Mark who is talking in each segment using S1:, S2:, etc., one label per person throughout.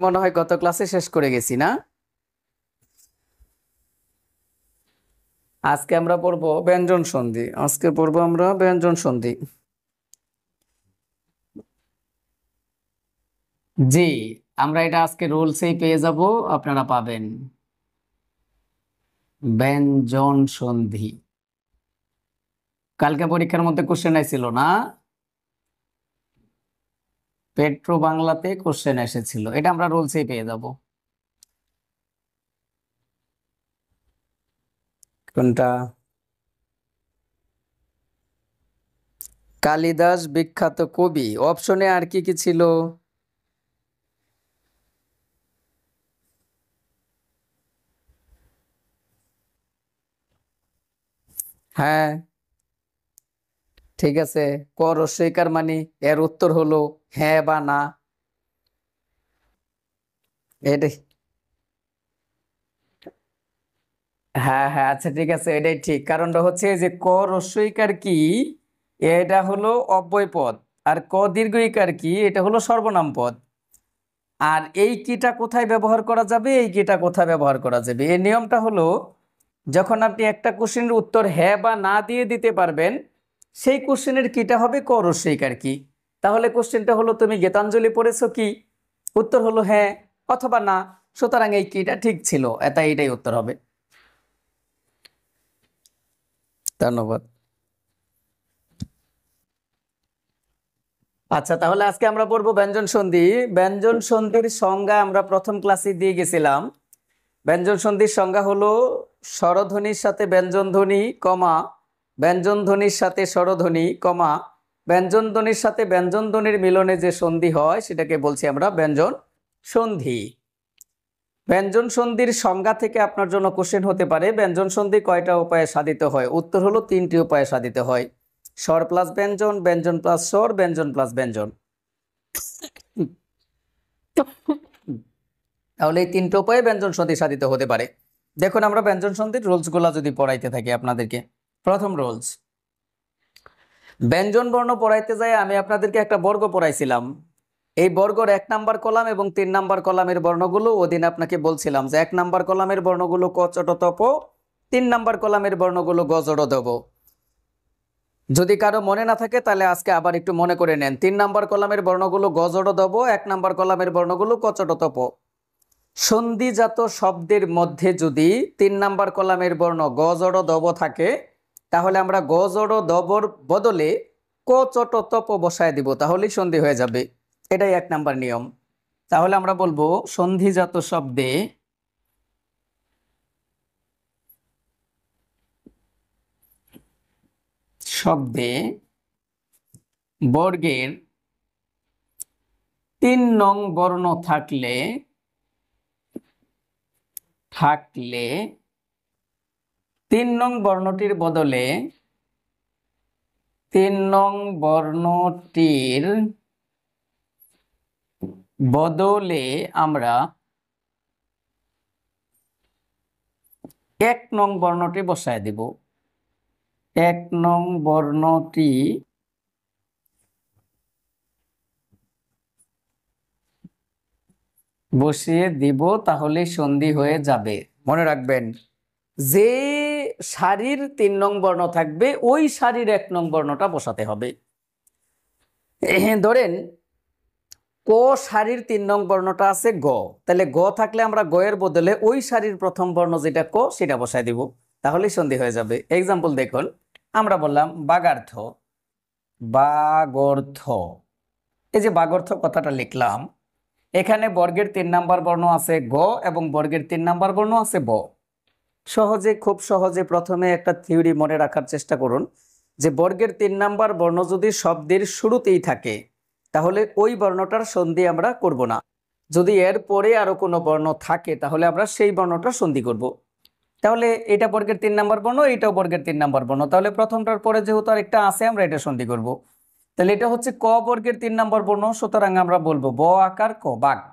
S1: মনে হয় গত ক্লাসে শেষ করে গেছি না? আজকে আমরা পড়বো ব্যঞ্জন সন্ধি। আজকে পড়বো আমরা ব্যঞ্জন সন্ধি। জি, আমরা এটা আজকে রুলসেই পেয়ে যাব, আপনারা পাবেন। ব্যঞ্জন সন্ধি কালকে পরীক্ষার মধ্যে কোশ্চেন আইছিল না? পেট্রো বাংলাতে কোশ্চেন এসেছিল, এটা আমরা রুলসেই পেয়ে যাব। কোনটা? কালিদাস বিখ্যাত কবি। অপশনে আর কি কি ছিল? হ্যাঁ, ঠিক আছে। ক রস্বইকার মানে এর উত্তর হলো হ্যাঁ বা না। এটাই, হ্যাঁ হ্যাঁ, আচ্ছা ঠিক আছে, এটাই ঠিক। কারণটা হচ্ছে যে ক রস্বইকার কি, এটা হলো অব্যয় পদ। আর ক দীর্ঘইকার কি, এটা হলো সর্বনাম পদ। আর এই কিটা কোথায় ব্যবহার করা যাবে, এই কিটা কোথায় ব্যবহার করা যাবে, এই নিয়মটা হলো যখন আপনি একটা কোশ্চেনের উত্তর হ্যাঁ বা না দিয়ে দিতে পারবেন, সেই কোশ্চেনের কিটা হবে ক রস্বইকার কি। তাহলে কোশ্চেনটা হলো তুমি গীতাঞ্জলি পড়েছো কি, উত্তর হলো হ্যাঁ অথবা না, সুতরাং এই কিটা ঠিক ছিল, তাই এটাই উত্তর হবে। ধন্যবাদ। আচ্ছা, তাহলে আজকে আমরা পড়বো ব্যঞ্জন সন্ধি। ব্যঞ্জন সন্ধির সংজ্ঞা আমরা প্রথম ক্লাসে দিয়ে গেছিলাম। ব্যঞ্জন সন্ধির সংজ্ঞা হলো স্বরধ্বনির সাথে ব্যঞ্জন ধ্বনি, কমা ব্যঞ্জন ধ্বনির সাথে স্বরধ্বনি, কমা ব্যঞ্জন ধ্বনির সাথে ব্যঞ্জন ধ্বনির মিলনে যে সন্ধি হয় সেটাকে বলছি আমরা ব্যঞ্জন সন্ধি। ব্যঞ্জন সন্ধির সংজ্ঞা থেকে আপনার জন্য কোশ্চেন হতে পারে ব্যঞ্জন সন্ধি কয়টা উপায়ে সাধিত হয়। উত্তর হলো 3টি উপায়ে সাধিত হয়: স্বর প্লাস ব্যঞ্জন, ব্যঞ্জন প্লাস স্বর, ব্যঞ্জন প্লাস ব্যঞ্জন। তাহলে এই 3টি উপায়ে ব্যঞ্জন সন্ধি সাধিত হতে পারে। দেখুন, আমরা ব্যঞ্জন সন্ধির রুলসগুলো যদি পড়াইতে থাকি আপনাদেরকে। প্রথম রুলস, ব্যঞ্জন বর্ণ পড়াইতে যায় আমি আপনাদেরকে একটা বর্গ পড়াইছিলাম। এই বর্গর 1 নাম্বার কলাম এবং 3 নাম্বার কলামের বর্ণগুলো ওদিন আপনাকে বলছিলাম যে 1 নাম্বার কলামের বর্ণগুলো ক চট তপ, 3 নাম্বার কলামের বর্ণগুলো গ জড় দব। যদি কারো মনে না থাকে তাহলে আজকে আবার একটু মনে করে নেন। 3 নাম্বার কলামের বর্ণগুলো গ জড় দব, 1 নাম্বার কলামের বর্ণগুলো ক চট তপ। সন্ধিজাত শব্দের মধ্যে যদি 3 নাম্বার কলামের বর্ণ গ জড় দব থাকে, তাহলে আমরা গ জড় দবর বদলে ক চট তপ বসায় দিব, তাহলেই সন্ধি হয়ে যাবে। এটাই 1 নাম্বার নিয়ম। তাহলে আমরা বলবো সন্ধিজাত শব্দে বর্গের 3 নং বর্ণ থাকলে 3 নং বর্ণটির বদলে 3 নং বর্ণটির বদলে আমরা 1 নং বর্ণটি বসায় দিব। 1 নং বর্ণটি বসিয়ে দিব, তাহলে সন্ধি হয়ে যাবে। মনে রাখবেন, যে সারির 3 নং বর্ণ থাকবে ওই সারির 1 নং বর্ণটা বসাতে হবে। ধরেন ক সারির 3 নং বর্ণটা আছে গ, তাহলে গ থাকলে আমরা গ এর বদলে ওই সারির প্রথম বর্ণ যেটা ক সেটা বসায় দিব, তাহলে সন্ধি হয়ে যাবে। এক্সাম্পল দেখুন, আমরা বললাম বাগার্থ। বাগর্থ, এই যে বাগর্থ কথাটা লিখলাম, এখানে বর্গের 3 নাম্বার বর্ণ আছে গ এবং বর্গের 3 নাম্বার বর্ণ আছে ব। সহজে, খুব সহজে প্রথমে একটা থিওরি মনে রাখার চেষ্টা করুন যে বর্গের 3 নাম্বার বর্ণ যদি শব্দের শুরুতেই থাকে তাহলে ওই বর্ণটার সন্ধি আমরা করব না। যদি এর পরে আরো কোনো বর্ণ থাকে তাহলে আমরা সেই বর্ণটার সন্ধি করব। তাহলে এটা বর্গের 3 নাম্বার বর্ণ, এটাও বর্গের 3 নাম্বার বর্ণ, তাহলে প্রথমটার পরে যেহেতু আরেকটা আছে আমরা এটা সন্ধি করব। তাহলে এটা হচ্ছে ক বর্গের 3 নাম্বার বর্ণ, সুতরাং আমরা বলবো ব আকার ক, বাক।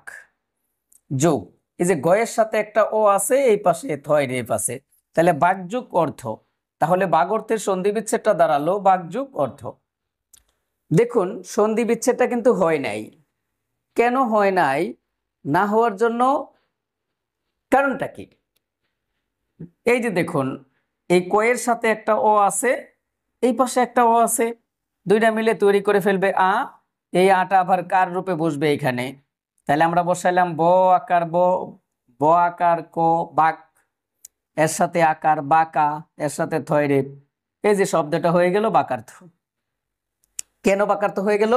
S1: যোগ, এই যে গয়ের সাথে একটা ও আছে এই পাশে, থয়ের এই পাশে, তাহলে বাকযুগ অর্থ। তাহলে বাগর্থের সন্ধি বিচ্ছেদটা দাঁড়ালো বাকযুগ অর্থ। দেখুন, সন্ধি বিচ্ছেদটা কিন্তু হয় নাই। কেন হয় নাই? না হওয়ার জন্য কারণটা কি? এই যে দেখুন, এই কয়ের সাথে একটা অ আছে, এই পাশে একটা অ আছে, দুইটা মিলে তৈরি করে ফেলবে আ। এই আটা আবার কার রূপে বসবে এখানে? তাহলে আমরা বসাইলাম ব আকার ব, ব আকার ক, বাক, এর সাথে আকার বাকা, এর সাথে থয়রেপ। এই যে শব্দটা হয়ে গেল বাকার্থ। কেন বাকার্থ হয়ে গেল?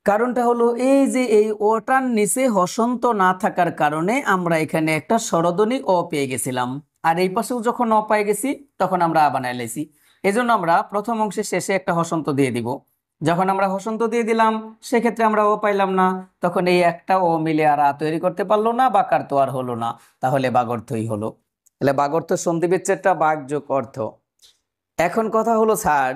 S1: কারণটা হলো এই যে এই ওটার নিচে হসন্ত না থাকার কারণে আমরা এখানে একটা স্বরধ্বনি অ পেয়ে গেছিলাম, আর এই পাশেও যখন অ পেয়ে গেছি তখন আমরা আ বানাই লেছি। এই জন্য আমরা প্রথম অংশের শেষে একটা হসন্ত দিয়ে দিব। যখন আমরা হসন্ত দিয়ে দিলাম সেক্ষেত্রে আমরা ও পাইলাম না, তখন এই একটা ও মিলে আর আ তৈরি করতে পারলো না, বাকার তো আর হলো না, তাহলে বাগর্থই হলো। তাহলে বাগর্থ সন্ধি বিচ্ছেদটা বাগ যোগ অর্থ। এখন কথা হলো স্যার,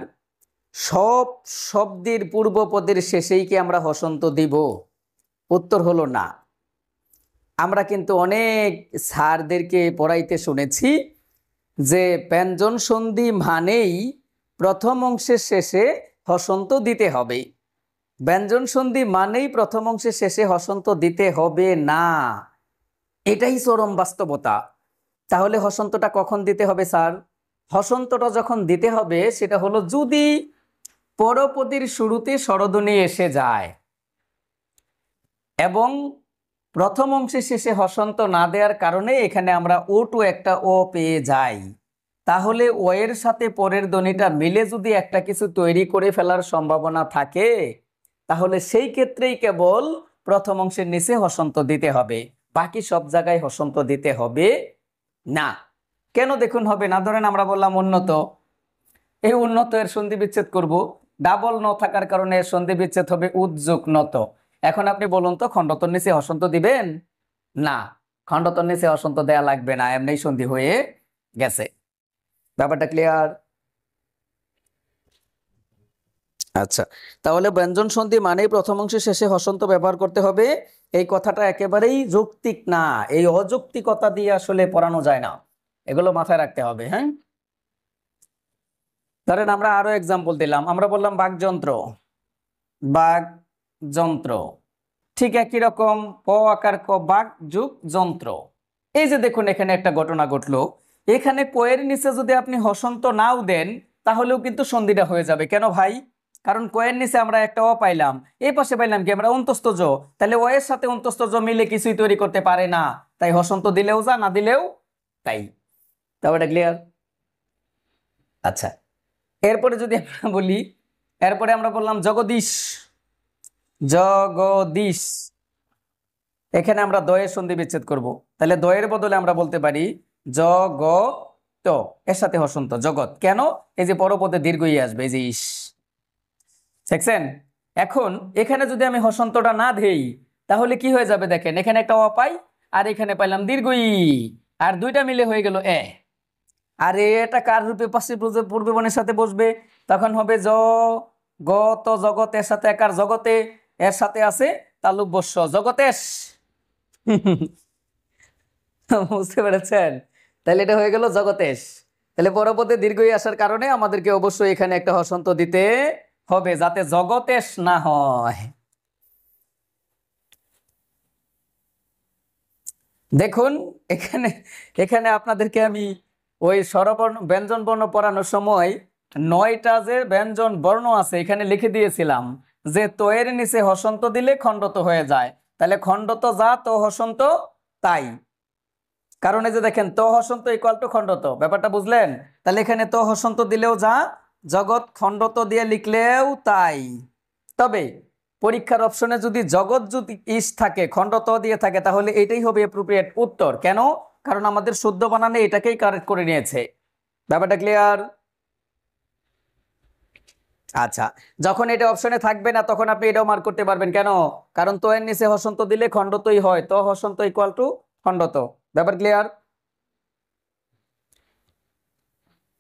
S1: সব শব্দের পূর্বপদের শেষেই কি আমরা হসন্ত দিব? উত্তর হলো না। আমরা কিন্তু অনেক স্যারদেরকে পড়াইতে শুনেছি যে ব্যঞ্জন সন্ধি মানেই প্রথম অংশের শেষে হসন্ত দিতে হবে। ব্যঞ্জন সন্ধি মানেই প্রথম অংশের শেষে হসন্ত দিতে হবে না, এটাই চরম বাস্তবতা। তাহলে হসন্তটা কখন দিতে হবে স্যার? হসন্তটা যখন দিতে হবে সেটা হলো যদি পরপদীর শুরুতে স্বরধ্বনি এসে যায় এবং প্রথম অংশের শেষে হসন্ত না দেওয়ার কারণে এখানে আমরা ও টু একটা ও পেয়ে যাই, তাহলে ও এর সাথে পরের ধ্বনিটা মিলে যদি একটা কিছু তৈরি করে ফেলার সম্ভাবনা থাকে, তাহলে সেই ক্ষেত্রেই কেবল প্রথম অংশের নিচে হসন্ত দিতে হবে, বাকি সব জায়গায় হসন্ত দিতে হবে না। কেন দেখুন হবে না? ধরেন আমরা বললাম উন্নত, এই উন্নত এর সন্ধি বিচ্ছেদ করব, ডাবল ন থাকার কারণে এর সন্ধি বিচ্ছেদ হবে উদ্যোগ নত। এখন আপনি বলুন তো খণ্ডতর নিচে হসন্ত দিবেন? না, খণ্ডতর নিচে হসন্ত দেয়া লাগবে না, এমনি সন্ধি হয়ে গেছে। ব্যাপারটা ক্লিয়ার? আচ্ছা, তাহলে ব্যঞ্জন সন্ধি মানেই প্রথম অংশের শেষে হসন্ত ব্যবহার করতে হবে, এই কথাটা একেবারেই যৌক্তিক না। এই অযৌক্তিকতা দিয়ে আসলে পড়ানো যায় না, এগুলো মাথায় রাখতে হবে। হ্যাঁ, ধরেন আমরা আরো এক্সাম্পল দিলাম, আমরা বললাম বাকযন্ত্র, বাকযন্ত্র, ঠিক একই রকম প আকার ক, বাক যুগ যন্ত্র। এই যে দেখুন এখানে একটা ঘটনা ঘটলো, এখানে কয়ের নিচে যদি আপনি হসন্ত নাও দেন তাহলেও কিন্তু সন্ধিটা হয়ে যাবে। কেন ভাই? কারণ কয়ের নিচে আমরা একটা অ পাইলাম, এই পাশে পাইলাম কি আমরা অন্তস্থ জ, তাহলে ও এর সাথে অন্তস্থ জ মিলে কিছুই তৈরি করতে পারে না, তাই হসন্ত দিলেও যা, না দিলেও তাই। তারপরে ক্লিয়ার? আচ্ছা, এরপরে যদি আমরা বলি, এরপরে আমরা বললাম জগদীশ, জগদীশ, এখানে আমরা দয়ের সন্ধি বিচ্ছেদ করব, তাহলে দয়ের বদলে আমরা বলতে পারি জগত, এর সাথে হসন্ত জগৎ। কেন? এই যে পরপদে দীর্ঘ ই আসবে, এই যে ইস, দেখছেন? এখন এখানে যদি আমি হসন্তটা না দেই তাহলে কি হয়ে যাবে? দেখেন এখানে একটা অ পাই আর এখানে পাইলাম দীর্ঘ ই, আর দুইটা মিলে হয়ে গেল এ। আর এটা কার রূপে পাশে পূর্বে বনের সাথে বসবে? তখন হবে জ গত, জগৎ, এর সাথে একার জগতে, এর সাথে আছে তালুক বস্য জগতেশ। বুঝতে পেরেছেন? তাহলে এটা হয়ে গেল জগতেশ। তাহলে পরপদে দীর্ঘই আসার কারণে আমাদেরকে অবশ্যই এখানে একটা হসন্ত দিতে হবে যাতে জগতেশ না হয়। দেখুন এখানে, এখানে আপনাদেরকে আমি ওই স্বরবর্ণ ব্যঞ্জন বর্ণ পড়ানোর সময় 9টা যে ব্যঞ্জন বর্ণ আছে এখানে লিখে দিয়েছিলাম যে তয়ের নিচে হসন্ত দিলে খণ্ডত হয়ে যায়, তাহলে খণ্ডত যা তো হসন্ত তাই। কারণ এই যে দেখেন তো হসন্ত ইকুয়াল টু খণ্ডত, ব্যাপারটা বুঝলেন? তাহলে এখানে তো হসন্ত দিলেও যা, জগৎ খণ্ডত দিয়ে লিখলেও তাই। তবে পরীক্ষার অপশনে যদি জগৎ যদি ইস থাকে, খণ্ডত দিয়ে থাকে, তাহলে এটাই হবে অ্যাপ্রোপ্রিয়েট উত্তর। কেন? কারণ আমাদের শুদ্ধ বানানে এটাকেই কারেক্ট করে নিয়েছে। ব্যাপারটা ক্লিয়ার? আচ্ছা, যখন এটা অপশনে থাকবে না তখন আপনি এটাও মার্ক করতে পারবেন। কেন? কারণ তো এর নিচে হসন্ত দিলে খণ্ডতই হয়, তো হসন্ত ইকুয়াল টু খণ্ডত। ব্যাপার ক্লিয়ার?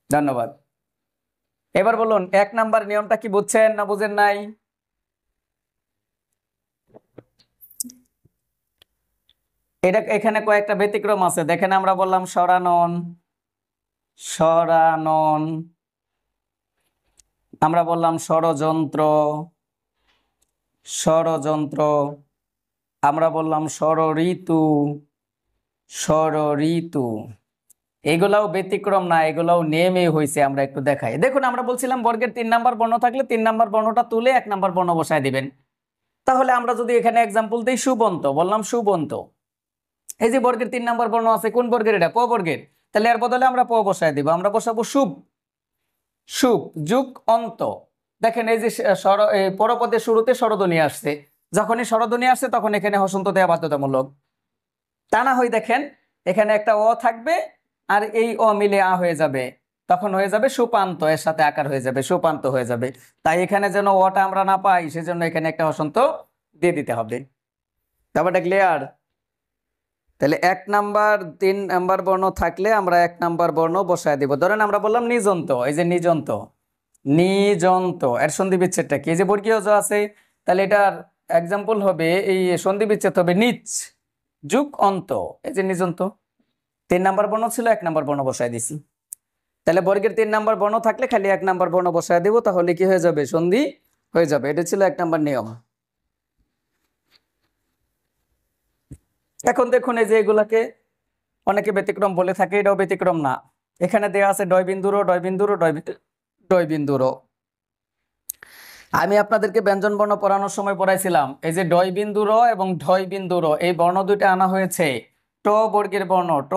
S1: ধন্যবাদ। এবার বলুন 1 নাম্বার নিয়মটা কি বুঝছেন না বুঝেন নাই? এটা এখানে কয়েকটা ব্যতিক্রম আছে দেখেন, আমরা বললাম সরানন, সরানন, আমরা বললাম ষড়যন্ত্র, ষড়যন্ত্র, আমরা বললাম ষড়ঋতু, ষড়ঋতু। এগুলাও ব্যতিক্রম না, এগুলাও নেমে হয়েছে। আমরা একটু দেখাই। দেখুন, আমরা বলছিলাম বর্গের 3 নাম্বার বর্ণ থাকলে 3 নাম্বার বর্ণটা তুলে 1 নাম্বার বর্ণ বসায় দিবেন। তাহলে আমরা যদি এখানে এক্সাম্পল দিই, সুবন্ত, বললাম সুবন্ত। এই যে বর্গের 3 নাম্বার বর্ণ আছে, কোন বর্গের? এটা প বর্গের। তাহলে এর বদলে আমরা প বসায় দিব। আমরা বসাবো শুভ, শুভ যুগ অন্ত। দেখেন এই যে পরপদের শুরুতে স্বরধ্বনি আসছে, যখনই স্বরধ্বনি আসছে তখন এখানে হসন্ত দেওয়া বাধ্যতামূলক। তা না হয় দেখেন এখানে একটা অ থাকবে আর এই অ মিলে আ হয়ে যাবে, তখন হয়ে যাবে সুপান্ত, এর সাথে আকার হয়ে যাবে, সুপান্ত হয়ে যাবে। তাই এখানে যেন অটা আমরা না পাই, সেজন্য এখানে একটা হসন্ত দিয়ে দিতে হবে। ব্যাপারটা ক্লিয়ার? তাহলে 1 নাম্বার 3 নাম্বার বর্ণ থাকলে আমরা 1 নাম্বার বর্ণ বসায় দিব। ধরেন আমরা বললাম নিযন্ত, এই যে নিযন্ত, নিযন্ত এর সন্ধি বিচ্ছেদটা কি? এই যে বর্গীয় জ আছে, তাহলে এটার এক্সাম্পল হবে, এই সন্ধি বিচ্ছেদ হবে নিচ যুগ অন্ত। এই যে নিযন্ত 3 নাম্বার বর্ণ ছিল, 1 নাম্বার বর্ণ বসায় দিছি। তাহলে বর্গের 3 নাম্বার বর্ণ থাকলে খালি 1 নাম্বার বর্ণ বসায় দেব, তাহলে কি হয়ে যাবে? সন্ধি হয়ে যাবে। এটা ছিল 1 নাম্বার নিয়ম। এখন দেখুন এই যে এগুলাকে অনেকে ব্যতিক্রম বলে থাকে, এটাও ব্যতিক্রম না। এখানে দেওয়া আছে ডয় বিন্দুরও, ডয় বিন্দুরও, ডয় বিন্দুরও। আমি আপনাদেরকে ব্যঞ্জন বর্ণ পড়ানোর সময় পড়াইছিলাম, এই যে ডয় বিন্দুর এবং ঢয় বিন্দুর, এই বর্ণ দুইটা আনা হয়েছে ট বর্গের বর্ণ, ট,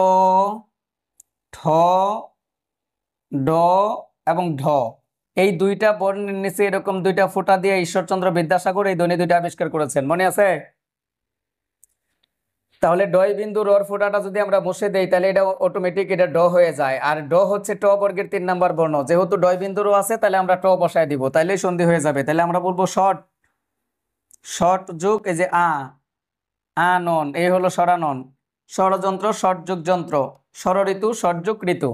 S1: ঠ, ড এবং ঢ। এই দুইটা বর্ণের নিচে এরকম দুইটা ফোঁটা দিয়ে ঈশ্বরচন্দ্র বিদ্যাসাগর এই ধ্বনি দুইটা আবিষ্কার করেছেন, মনে আছে? তাহলে ডয় বিন্দু রর ফোঁটাটা যদি আমরা বসে দেই, তাহলে এটা অটোমেটিক এটা ড হয়ে যায়। আর ড হচ্ছে ট বর্গের 3 নাম্বার বর্ণ, যেহেতু ডয় বিন্দুরও আছে তাহলে আমরা ট বসায় দিব, তাইলেই সন্ধি হয়ে যাবে। তাহলে আমরা বলবো শর্ট, শর্ট যুগ এই যে আনন, এই হলো স্বরানন, ষড়যন্ত্র শর্ট যুগ যন্ত্র, ষড়ঋতু শর্ট যুগ ঋতু।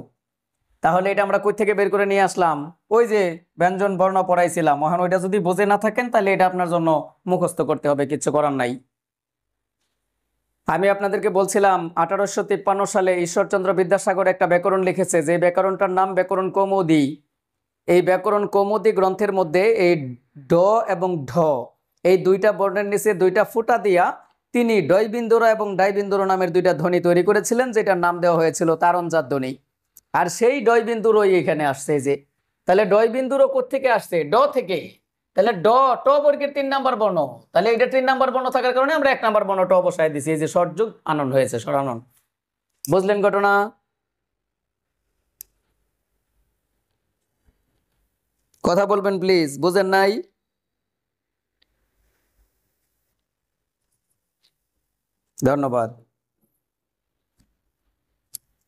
S1: তাহলে এটা আমরা কই থেকে বের করে নিয়ে আসলাম? ওই যে ব্যঞ্জন বর্ণ পড়াইছিলাম। এখন ওইটা যদি বুঝে না থাকেন তাহলে এটা আপনার জন্য মুখস্থ করতে হবে, কিচ্ছু করার নাই। আমি আপনাদেরকে বলছিলাম 1853 সালে ঈশ্বরচন্দ্র বিদ্যাসাগর একটা ব্যাকরণ লিখেছে, যে ব্যাকরণটার নাম ব্যাকরণ কৌমুদী। এই ব্যাকরণ কৌমুদী গ্রন্থের মধ্যে এই ড এবং ঢ এই দুইটা বর্ণের নিচে দুইটা ফুটা দিয়া তিনি ডয়বিন্দুর এবং ডাইবিন্দুর নামের দুইটা ধ্বনি তৈরি করেছিলেন, যেটার নাম দেওয়া হয়েছিল তারণজাত ধ্বনি। আর সেই ডয়বিন্দুরই এখানে আসছে। যে তাহলে ডয়বিন্দুরও কোত্থেকে আসছে? ড থেকে। তাহলে ড, ট বর্গের 3 নাম্বার বর্ণ, তাহলে এটা 3 নাম্বার বর্ণ থাকার কারণে আমরা 1 নাম্বার বর্ণ ট বসায় দিছি। এই যে সরযুগ আনন হয়েছে, সরানন। বুঝলেন ঘটনা? কথা বলবেন প্লিজ, বুঝেন নাই? ধন্যবাদ।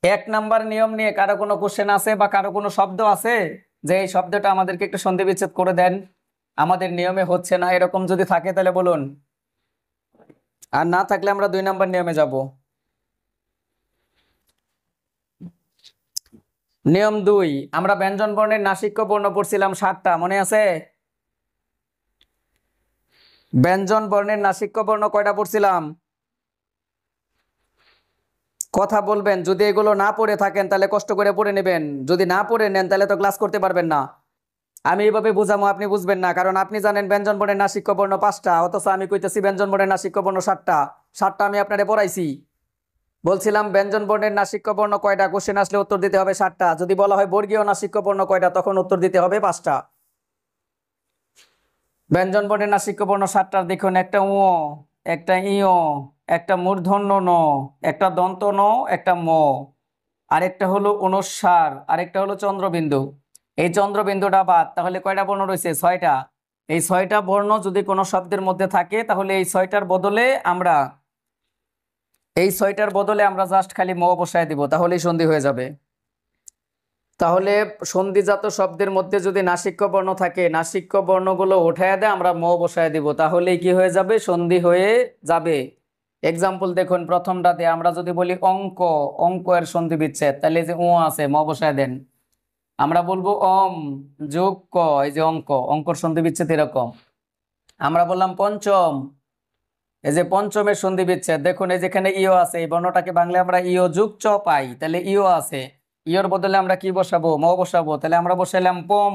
S1: 1 নাম্বার নিয়ম নিয়ে কারো কোনো কোশ্চেন আছে বা কারো কোনো শব্দ আছে যে এই শব্দটা আমাদেরকে একটু সন্ধি বিচ্ছেদ করে দেন, আমাদের নিয়মে হচ্ছে না, এরকম যদি থাকে তাহলে বলুন। আর না থাকলে আমরা 2 নাম্বার নিয়মে যাব। নিয়ম 2, আমরা ব্যঞ্জন বর্ণের নাসিক্য বর্ণ পড়ছিলাম 7টা, মনে আছে? ব্যঞ্জন বর্ণের নাসিক্য বর্ণ কয়টা পড়ছিলাম? কথা বলবেন। যদি এগুলো না পড়ে থাকেন তাহলে কষ্ট করে পড়ে নেবেন, যদি না পড়ে নেন তাহলে তো ক্লাস করতে পারবেন না। আমি এইভাবে বুঝামো, আপনি বুঝবেন না, কারণ আপনি জানেন ব্যঞ্জন বর্ণের নাসিক্য বর্ণ 5টা, অথচ আমি কইতেছি ব্যঞ্জন বর্ণের নাসিক্য বর্ণ 7টা। 7টা আমি আপনারে পড়াইছি। বলছিলাম ব্যঞ্জন বর্ণের নাসিক্য বর্ণ কয়টা, কোশ্চেন আসলে উত্তর দিতে হবে 7টা। যদি বলা হয় বর্গীয় নাসিক্য বর্ণ কয়টা, তখন উত্তর দিতে হবে 5টা। ব্যঞ্জন বর্ণের নাসিক্য বর্ণ 7টার দেখুন, একটা উ, একটা ইয়, একটা মূর্ধন্য ন, একটা দন্ত ন, একটা ম, আরেকটা হলো অনুস্বার, আরেকটা হলো চন্দ্রবিন্দু। এই চন্দ্রবিন্দুটা বাদ, তাহলে কয়টা বর্ণ রয়েছে? 6টা। এই 6টা বর্ণ যদি কোনো শব্দের মধ্যে থাকে, তাহলে এই 6টার বদলে আমরা জাস্ট খালি ম বসায় দিব, তাহলেই সন্ধি হয়ে যাবে। তাহলে সন্ধিজাত শব্দের মধ্যে যদি নাসিক্য বর্ণ থাকে, নাসিক্য বর্ণগুলো উঠায় দেয়, আমরা ম বসায় দিব, তাহলেই কি হয়ে যাবে? সন্ধি হয়ে যাবে। এক্সাম্পল দেখুন, প্রথমটাতে আমরা যদি বলি অঙ্ক, অঙ্ক এর সন্ধি বিচ্ছেদ, তাহলে যে ও আছে ম বসায় দেন। আমরা বলবো অম যোগ ক, এই যে অঙ্ক, অঙ্কর সন্ধি বিচ্ছেদ এরকম। আমরা বললাম পঞ্চম, এই যে পঞ্চমের সন্ধি বিচ্ছেদ, দেখুন এই যেখানে ইও আছে, এই বর্ণটাকে বাংলা আমরা ইও যুগ চ পাই, তাহলে ইও আছে, ইওর বদলে আমরা কি বসাবো? ম বসাবো, তাহলে আমরা বসাইলাম পম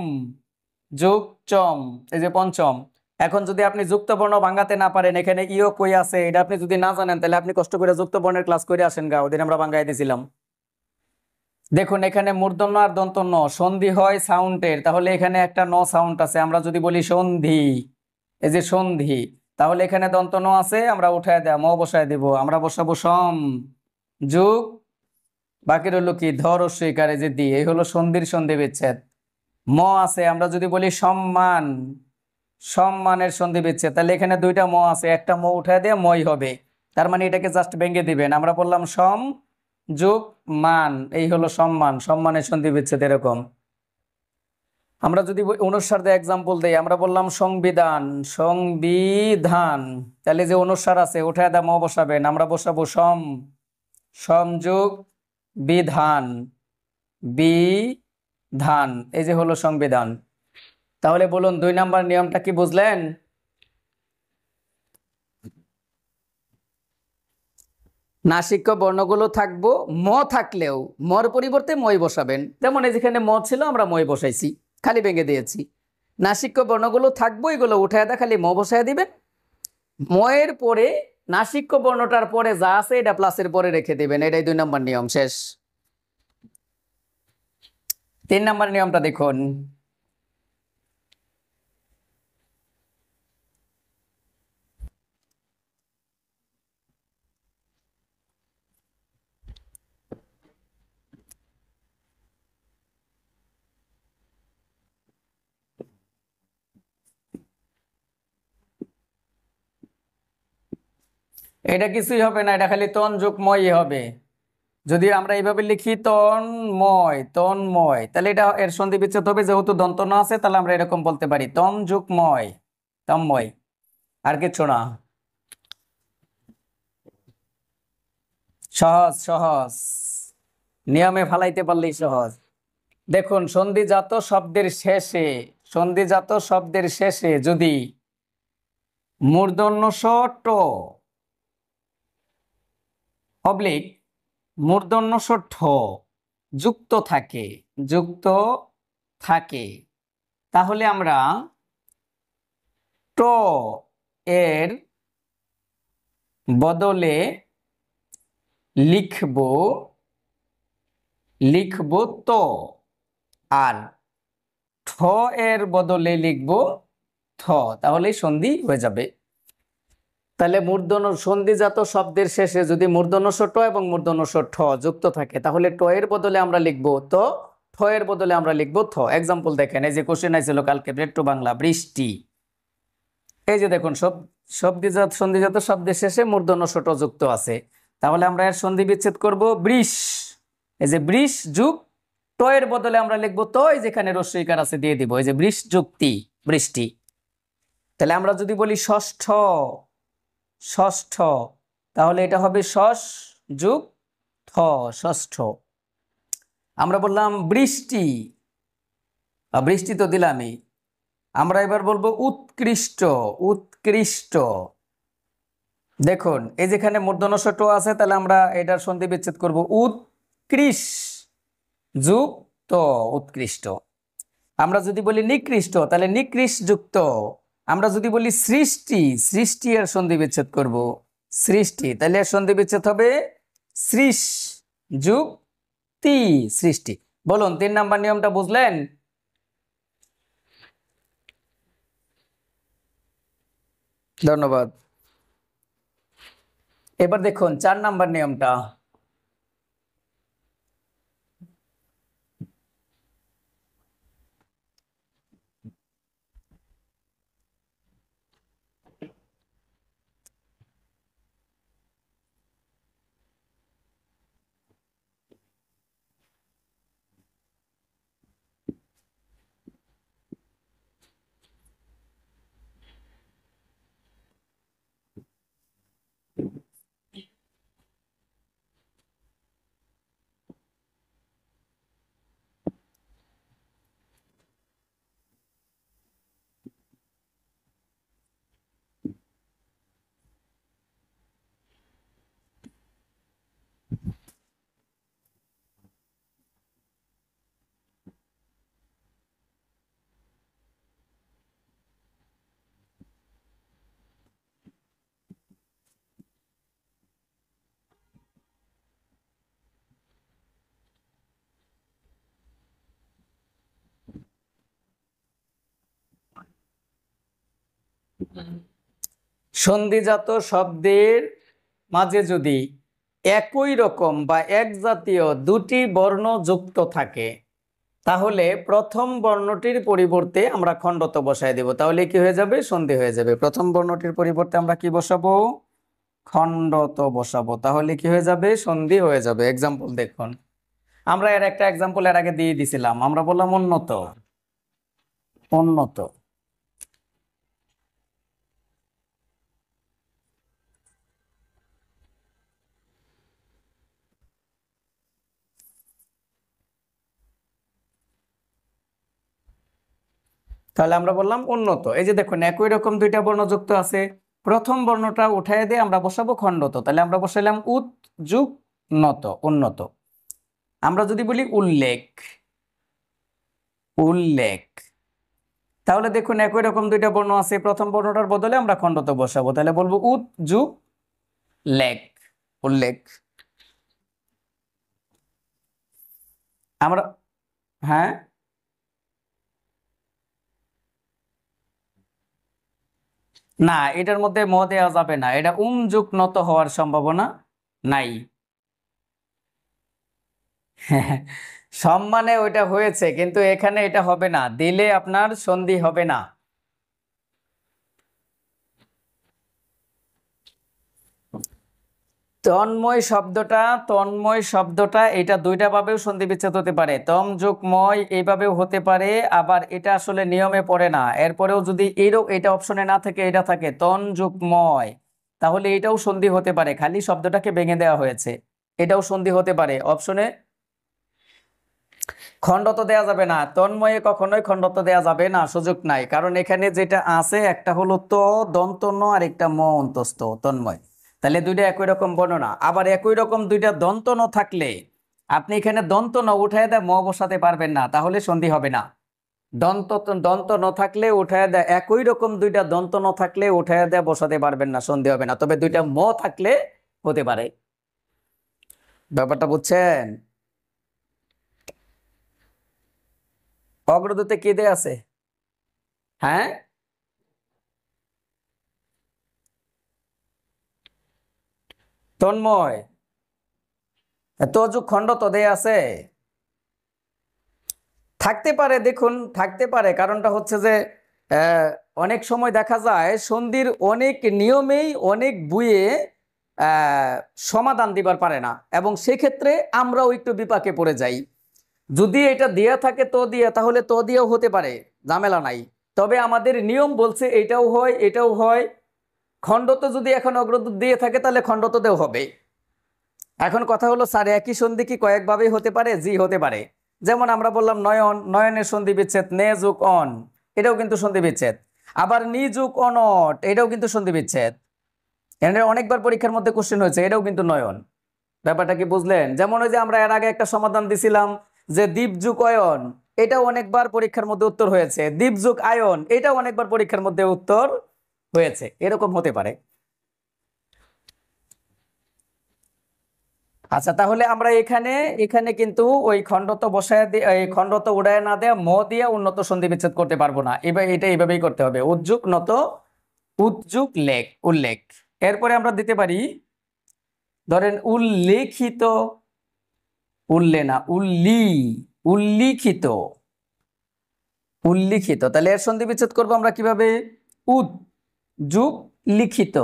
S1: যোগ চম, এই যে পঞ্চম। এখন যদি আপনি যুক্ত বর্ণ ভাঙাতে না পারেন, এখানে ইও কই আছে এটা আপনি যদি না জানেন, তাহলে আপনি কষ্ট করে যুক্ত বর্ণের ক্লাস করে আসেন গা, ওদিন আমরা ভাঙাই দিয়েছিলাম। দেখুন এখানে মূর্ধন্য আর দন্ত ন সন্ধি হয় সাউন্ডের, তাহলে এখানে একটা ন সাউন্ড আছে। আমরা যদি বলি সন্ধি, এই যে সন্ধি, তাহলে এখানে দন্ত ন আছে, আমরা উঠায় দেয় ম বসায় দিব, আমরা বসাবো সম যুগ, বাকি রইল কি ধর স্বীকার, এই যে দি, এই হলো সন্ধির সন্ধি বিচ্ছেদ। ম আছে, আমরা যদি বলি সম্মান, সম্মানের সন্ধি বিচ্ছেদ, তাহলে এখানে দুইটা ম আছে, একটা ম উঠায় দিয়ে মই হবে, তার মানে এটাকে জাস্ট ভেঙে দিবেন। আমরা বললাম সম যোগ মান, এই হলো সম্মান, সম্মানের সন্ধি বিচ্ছেদ এরকম। আমরা যদি অনুসার দিয়ে এক্সাম্পল দেই, আমরা বললাম সংবিধান, সংবিধান, তাহলে যে অনুসার আছে উঠায় দাম বসাবেন, আমরা বসাবো সম, সমযোগ বিধান, বিধান, এই যে হলো সংবিধান। তাহলে বলুন 2 নাম্বার নিয়মটা কি বুঝলেন? নাসিক্য বর্ণগুলো থাকবো, ম থাকলেও মর পরিবর্তে মই বসাবেন। যেমন এই যেখানে ম ছিল আমরা মই বসাইছি, খালি ভেঙে দিয়েছি। নাসিক্য বর্ণগুলো থাকবো, এগুলো উঠায় দা খালি ম বসায় দিবেন। ময়ের পরে নাসিক্য বর্ণটার পরে যা আছে এটা প্লাসের পরে রেখে দিবেন, এটাই 2 নম্বর নিয়ম, শেষ। 3 নম্বর নিয়মটা দেখুন। এটা কিছুই হবে না, এটা খালি তন যোগ মই হবে। যদি আমরা এইভাবে লিখি তন্ময়, তন্ময়, তাহলে এটা এর সন্ধি বিচ্ছেদ হবে, যেহেতু দন্ত ন আছে, তাহলে আমরা এরকম বলতে পারি তম যোগ ময়, তন্ময়, আর কিছু না। সহজ সহজ, নিয়মে ফালাইতে পারলেই সহজ। দেখুন সন্ধিজাত শব্দের শেষে, সন্ধিজাত শব্দের শেষে যদি মূর্ধন্য ষ ট অবলিক মূর্ধন্য ষ ঠ যুক্ত থাকে, যুক্ত থাকে, তাহলে আমরা ট এর বদলে লিখব, লিখব ত, আর ঠ এর বদলে লিখব থ, তাহলে সন্ধি হয়ে যাবে। তাহলে মূর্ধন্য সন্ধিজাত শব্দের শেষে যদি মূর্ধন্য ষ ট এবং মূর্ধন্য ষ ঠ যুক্ত থাকে, তাহলে ট এর বদলে আমরা লিখব ত, ঠ এর বদলে আমরা লিখব থ। এক্সাম্পল দেখেন, এই যে কোশ্চেন আইছিল কালকে পেট্র বাংলা, বৃষ্টি, এই যে দেখুন সব সন্ধিজাত শব্দের শেষে মূর্ধন্য ষ ট যুক্ত আছে, তাহলে আমরা এর সন্ধি বিচ্ছেদ করব বৃষ, এই যে বৃষ যুগ ট এর বদলে আমরা লিখব ত, এই যেখানে রস্বইকার আছে দিয়ে দিব, এই যে বৃষ যুক্তি বৃষ্টি। তাহলে আমরা যদি বলি ষষ্ঠ, ষষ্ঠ, তাহলে এটা হবে ষষ্ঠ যুগ থ, ষষ্ঠ। আমরা বললাম বৃষ্টি, বৃষ্টি তো দিলামই। আমরা এবার বলবো উৎকৃষ্ট, উৎকৃষ্ট। দেখুন এই যেখানে মূর্ধন্য ষ ট আছে, তাহলে আমরা এটার সন্ধি বিচ্ছেদ করব উৎকৃষ্ট যুগ ত, উৎকৃষ্ট। আমরা যদি বলি নিকৃষ্ট, তাহলে নিকৃষ্ট যুক্ত। আমরা যদি বলি সৃষ্টি, সৃষ্টি এর সন্ধি বিচ্ছেদ করব সৃষ্টি, তাহলে এর সন্ধি বিচ্ছেদ হবে সৃষ যুগ তি, সৃষ্টি। বলুন 3 নাম্বার নিয়মটা বুঝলেন? ধন্যবাদ। এবার দেখুন 4 নাম্বার নিয়মটা। সন্ধিজাত শব্দের মাঝে যদি একই রকম বা এক জাতীয় দুটি বর্ণ যুক্ত থাকে তাহলে প্রথম বর্ণটির পরিবর্তে আমরা খণ্ডত বসায় দেব, তাহলে কি হয়ে যাবে? সন্ধি হয়ে যাবে। প্রথম বর্ণটির পরিবর্তে আমরা কি বসাবো? খণ্ডত বসাবো, তাহলে কি হয়ে যাবে? সন্ধি হয়ে যাবে। এক্সাম্পল দেখুন, আমরা এর একটা এক্সাম্পল এর আগে দিয়ে দিছিলাম, আমরা বললাম উন্নত। উন্নত তাহলে আমরা বললাম উন্নত। এই যে দেখুন একই রকম দুইটা বর্ণ যুক্ত আছে, প্রথম বর্ণটা উঠায় দিয়ে আমরা বসাবো খণ্ডত, তাহলে আমরা বসাইলাম উত যুগ নত, উন্নত। আমরা যদি বলি উল্লেখ, উল্লেখ, তাহলে দেখুন একই রকম দুইটা বর্ণ আছে, প্রথম বর্ণটার বদলে আমরা খণ্ডত বসাবো, তাহলে বলবো উত যুগ লেখ, উল্লেখ। আমরা হ্যাঁ, না এটার মধ্যে ম দেওয়া যাবে না, এটা যুগ নত হওয়ার সম্ভাবনা নাই। সম্মানে ওইটা হয়েছে, কিন্তু এখানে এটা হবে না, দিলে আপনার সন্ধি হবে না। তন্ময় শব্দটা এটা দুইটা ভাবেও সন্ধি বিচ্ছেদ হতে পারে, তম যোগ ময় এইভাবেও হতে পারে, আবার এটা আসলে নিয়মে পড়ে না। এরপরেও যদি এটা অপশনে না থাকে, এটা থাকে তন যোগ ময়, তাহলে এটাও সন্ধি হতে পারে, খালি শব্দটাকে ভেঙে দেওয়া হয়েছে, এটাও সন্ধি হতে পারে। অপশনে খণ্ডত দেয়া যাবে না, তন্ময়ে কখনোই খণ্ডত দেয়া যাবে না, সুযোগ নাই। কারণ এখানে যেটা আছে একটা হলো ত দন্ত ন আর একটা ম অন্তস্থ তন্ময়, তাহলে দুইটা একই রকম বর্ণনা। আবার একই রকম দুইটা দন্ত ন থাকলে আপনি এখানে দন্ত ন উঠায় দেয় ম বসাতে পারবেন না, তাহলে সন্ধি হবে না। দন্ত ন থাকলে উঠায় দেয়, একই রকম দুইটা দন্ত ন থাকলে উঠায় দেয় বসাতে পারবেন না, সন্ধি হবে না। তবে দুইটা ম থাকলে হতে পারে। ব্যাপারটা বুঝছেন? অগ্রদূতে কি দেয়া আছে? হ্যাঁ, তন্ময় তযুগ খণ্ডত দেয়া আছে, থাকতে পারে। দেখুন থাকতে পারে, কারণটা হচ্ছে যে অনেক সময় দেখা যায় সন্ধির অনেক নিয়মেই অনেক বুয়ে সমাধান দিবার পারে না, এবং সেক্ষেত্রে আমরাও একটু বিপাকে পড়ে যাই। যদি এটা দেয়া থাকে তো দিয়ে, তাহলে তো দিয়েও হতে পারে, ঝামেলা নাই। তবে আমাদের নিয়ম বলছে এটাও হয় এটাও হয়। খণ্ডত যদি এখন অগ্রদূত দিয়ে থাকে তাহলে খণ্ডততেও হবে। এখন কথা হলো স্যার একই সন্ধি কি কয়েকভাবেই হতে পারে? জি হতে পারে। যেমন আমরা বললাম নয়ন, নয়নের সন্ধি বিচ্ছেদ নে যুগ অন, এটাও কিন্তু সন্ধি বিচ্ছেদ। আবার নি যুগ অনট, এটাও কিন্তু সন্ধি বিচ্ছেদ। এখানে অনেকবার পরীক্ষার মধ্যে কোশ্চেন হয়েছে, এটাও কিন্তু নয়ন। ব্যাপারটা কি বুঝলেন? যেমন ওই যে আমরা এর আগে একটা সমাধান দিছিলাম যে দ্বীপ যুগ অয়ন, এটাও অনেকবার পরীক্ষার মধ্যে উত্তর হয়েছে। দ্বীপ যুগ আয়ন, এটাও অনেকবার পরীক্ষার মধ্যে উত্তর হয়েছে। এরকম হতে পারে। আচ্ছা, তাহলে আমরা এখানে এখানে কিন্তু ওই খণ্ডত বসায় দিয়ে, এই খণ্ডত উড়ায় না দেয়া ম দিয়ে উন্নত সন্ধি বিচ্ছেদ করতে পারবো না। এবার এটা এইভাবেই করতে হবে, উদ্যোগ নত উদ্যোগ লেখ, উল্লেখ। এরপরে আমরা দিতে পারি ধরেন উল্লেখিত, উল্লে না উল্লিখিত, উল্লিখিত। তাহলে এর সন্ধি বিচ্ছেদ করবো আমরা কিভাবে? উদ্যোগ লিখিত,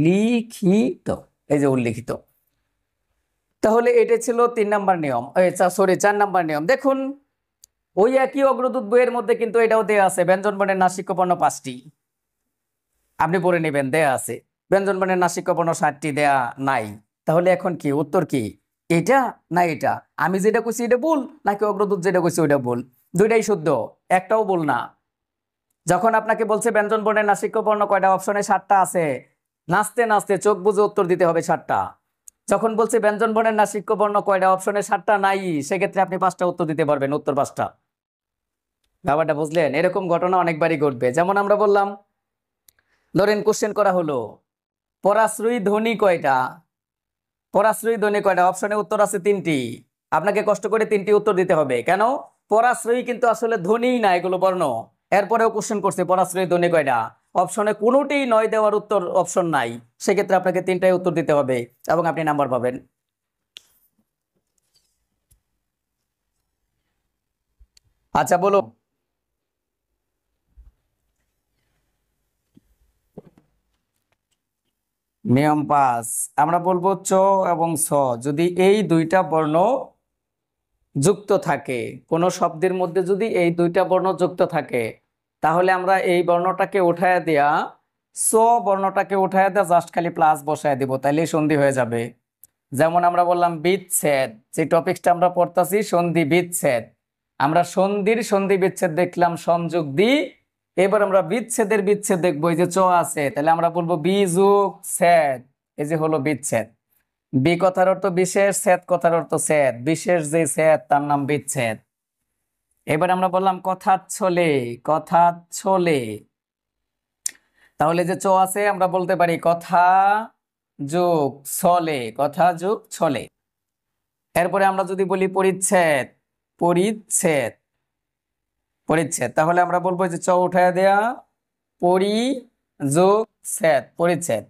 S1: লিখিত, এই যে উল্লিখিত। তাহলে এটা ছিল 3 নাম্বার নিয়ম, সরি 4 নাম্বার নিয়ম। দেখুন ওই একই অগ্রদূত বইয়ের মধ্যে কিন্তু এটাও দেয়া আছে, ব্যঞ্জন বর্ণের নাসিক্য বর্ণ 5টি, আপনি পড়ে নেবেন, দেয়া আছে। ব্যঞ্জন বর্ণের নাসিক্য বর্ণ 7টি দেয়া নাই। তাহলে এখন কি উত্তর? কি এটা না এটা? আমি যেটা কইছি এটা ভুল, নাকি অগ্রদূত যেটা কইছে ওইটা ভুল? দুইটাই শুদ্ধ, একটাও ভুল না। যখন আপনাকে বলছে ব্যঞ্জন বর্ণের নাসিক্য বর্ণ কয়টা, অপশনে 7টা আছে, নাচতে নাচতে চোখ বুজে উত্তর দিতে হবে 7টা। যখন বলছে ব্যঞ্জন বর্ণের নাসিক্য বর্ণ কয়টা, অপশনে 7টা নাই, সেক্ষেত্রে আপনি 5টা উত্তর দিতে পারবেন, উত্তর 5টা। ব্যাপারটা বুঝলেন? এরকম ঘটনা অনেকবারই ঘটবে। যেমন আমরা বললাম, ধরেন কোশ্চেন করা হলো পরাশ্রয়ী ধ্বনি কয়টা, পরাশ্রয়ী ধ্বনি কয়টা, অপশনে উত্তর আছে 3টি। আপনাকে কষ্ট করে 3টি উত্তর দিতে হবে। কেন? পরাশ্রয়ী কিন্তু আসলে ধ্বনিই না, এগুলো বর্ণ। এরপরেও কোশ্চেন করছে পরাশ্রয়ী ধ্বনি কয়টা, অপশনে কোনোটি নয় দেওয়ার উত্তর অপশন নাই, সেক্ষেত্রে আপনাকে তিনটাই উত্তর দিতে হবে এবং আপনি নাম্বার পাবেন। আচ্ছা বলো। নিয়ম 5, আমরা বলবো চ এবং ছ যদি এই দুইটা বর্ণ যুক্ত থাকে, কোনো শব্দের মধ্যে যদি এই দুইটা বর্ণ যুক্ত থাকে, তাহলে আমরা এই বর্ণটাকে উঠায় দেয়া স বর্ণটাকে উঠায় দেয়া জাস্ট খালি প্লাস বসায় দিব, তাইলে সন্ধি হয়ে যাবে। যেমন আমরা বললাম বিচ্ছেদ, যে টপিকসটা আমরা পড়তাছি সন্ধি বিচ্ছেদ, আমরা সন্ধির সন্ধি বিচ্ছেদ দেখলাম সংযোগ দি, এবার আমরা বিচ্ছেদের বিচ্ছেদ দেখবো, এই যে চ আছে, তাহলে আমরা বলবো বি যোগ ছেদ, এই যে হলো বিচ্ছেদ। বি কথার অর্থ বিশেষ, ছেদ কথার অর্থ ছেদ, বিশেষ যে ছেদ তার নাম বিচ্ছেদ। এবার আমরা বললাম কথা ছলে, কথা ছলে, তাহলে যে চ আছে আমরা বলতে পারি কথা যোগ ছলে, কথা যোগ ছলে। এরপরে আমরা যদি বলি পরিচ্ছেদ, পরিচ্ছেদ, পরিচ্ছেদ, তাহলে আমরা বলবো যে চ উঠায় দেয়া পরি যোগ ছেদ, পরিচ্ছেদ।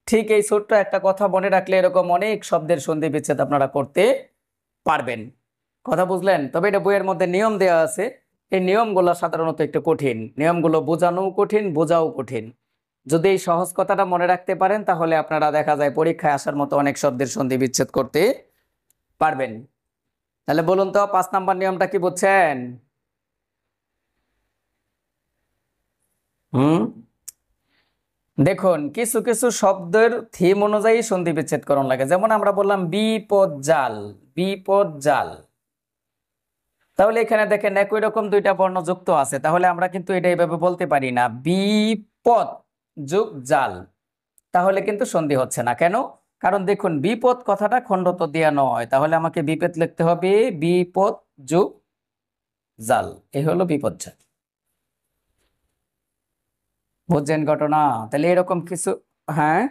S1: ঠিক এই ছোট্ট একটা কথা মনে রাখলে এরকম অনেক শব্দের সন্ধি বিচ্ছেদ আপনারা করতে পারবেন। কথা বুঝলেন? তবে এটা বইয়ের মধ্যে নিয়ম দেওয়া আছে, এই নিয়মগুলো সাধারণত একটু কঠিন, নিয়মগুলো বোঝানোও কঠিন, বোঝাও কঠিন। যদি এই সহজ কথাটা মনে রাখতে পারেন তাহলে আপনারা দেখা যায় পরীক্ষায় আসার মতো অনেক শব্দের সন্ধি বিচ্ছেদ করতে পারবেন। তাহলে বলুন তো 5 নাম্বার নিয়মটা কি বুঝছেন? দেখুন কিছু কিছু শব্দের থিম অনুযায়ী সন্ধি বিচ্ছেদ করণ লাগে, যেমন আমরা বললাম বিপদ জাল, বিপদ জাল, তাহলে এখানে দেখেন একই রকম দুইটা বর্ণ যুক্ত আছে, তাহলে আমরা কিন্তু এটা এইভাবে বলতে পারি না বিপদ যোগ জাল, তাহলে কিন্তু সন্ধি হচ্ছে না। কেন? কারণ দেখুন বিপদ কথাটা খণ্ডত দেয়া নয়, তাহলে আমাকে বিপদ লিখতে হবে বিপদ যোগ জাল, এই হলো বিপদ জাল। বুঝছেন ঘটনা? তাহলে এরকম কিছু, হ্যাঁ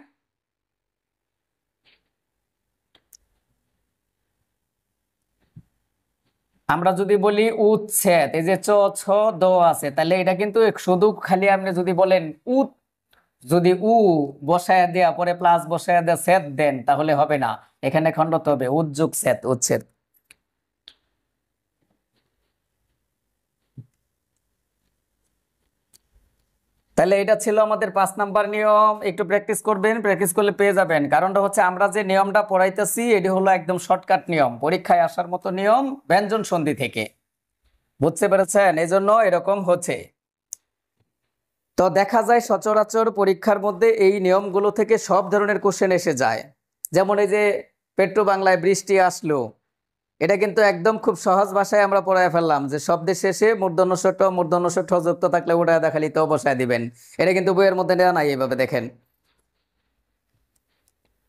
S1: আমরা যদি বলি উচ্ছেদ, এই যে চ ছ দ আছে, তাহলে এটা কিন্তু শুধু খালি আপনি যদি বলেন উত, যদি উ বসায় দেয়া পরে প্লাস বসায় দেয়া ছেদ দেন তাহলে হবে না, এখানে খণ্ডত হবে উদ্যোগ ছেদ, উচ্ছেদ। তাহলে এটা ছিল আমাদের 5 নাম্বার নিয়ম, একটু প্র্যাকটিস করবেন, প্র্যাকটিস করলে পেয়ে যাবেন। কারণটা হচ্ছে আমরা যে নিয়মটা পড়াইতেছি এটি হলো একদম শর্টকাট নিয়ম, পরীক্ষায় আসার মতো নিয়ম, ব্যঞ্জন সন্ধি থেকে। বুঝতে পেরেছেন? এই জন্য এরকম হচ্ছে। তো দেখা যায় সচরাচর পরীক্ষার মধ্যে এই নিয়মগুলো থেকে সব ধরনের কোশ্চেন এসে যায়। যেমন এই যে পেট্রো বাংলায় বৃষ্টি আসলো, এটা কিন্তু একদম খুব সহজ ভাষায় আমরা পড়ায় ফেললাম যে শব্দের শেষে মূর্ধন্য ষ ট, মূর্ধন্য ষ ঠ যুক্ত থাকলে ওটা দেখালি তো বসায় দিবেন, এটা কিন্তু বইয়ের মধ্যে নেওয়া নাই, এইভাবে দেখেন।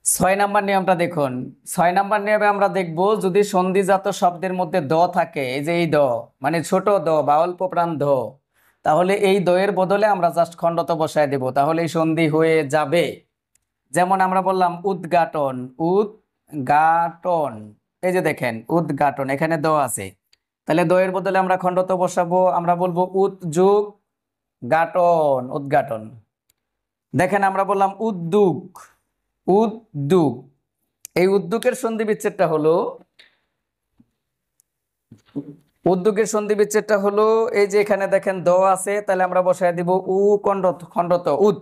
S1: 6 নাম্বার নিয়মটা দেখুন, 6 নাম্বার নিয়মে আমরা দেখব যদি সন্ধিজাত শব্দের মধ্যে দ থাকে, এই যে এই দ মানে ছোট দ বা অল্প প্রাণ দ, তাহলে এই দয়ের বদলে আমরা জাস্ট খণ্ডত বসায় দেব, তাহলে এই সন্ধি হয়ে যাবে। যেমন আমরা বললাম উদ্ঘাটন, উদ্ঘাটন, এই যে দেখেন উদ্ঘাটন, এখানে দ আছে, তাহলে দয়ের বদলে আমরা খণ্ডত বসাবো, আমরা বলবো উদ্যোগ ঘাটন, উদ্ঘাটন। দেখেন আমরা বললাম উদ্যোগ, উদ্যোগ, এই উদ্যোগের সন্ধি বিচ্ছেদটা হলো, উদ্যোগের সন্ধি বিচ্ছেদটা হলো এই যে এখানে দেখেন দ আছে, তাহলে আমরা বসায় দিব উ খণ্ডত, খণ্ডত উদ,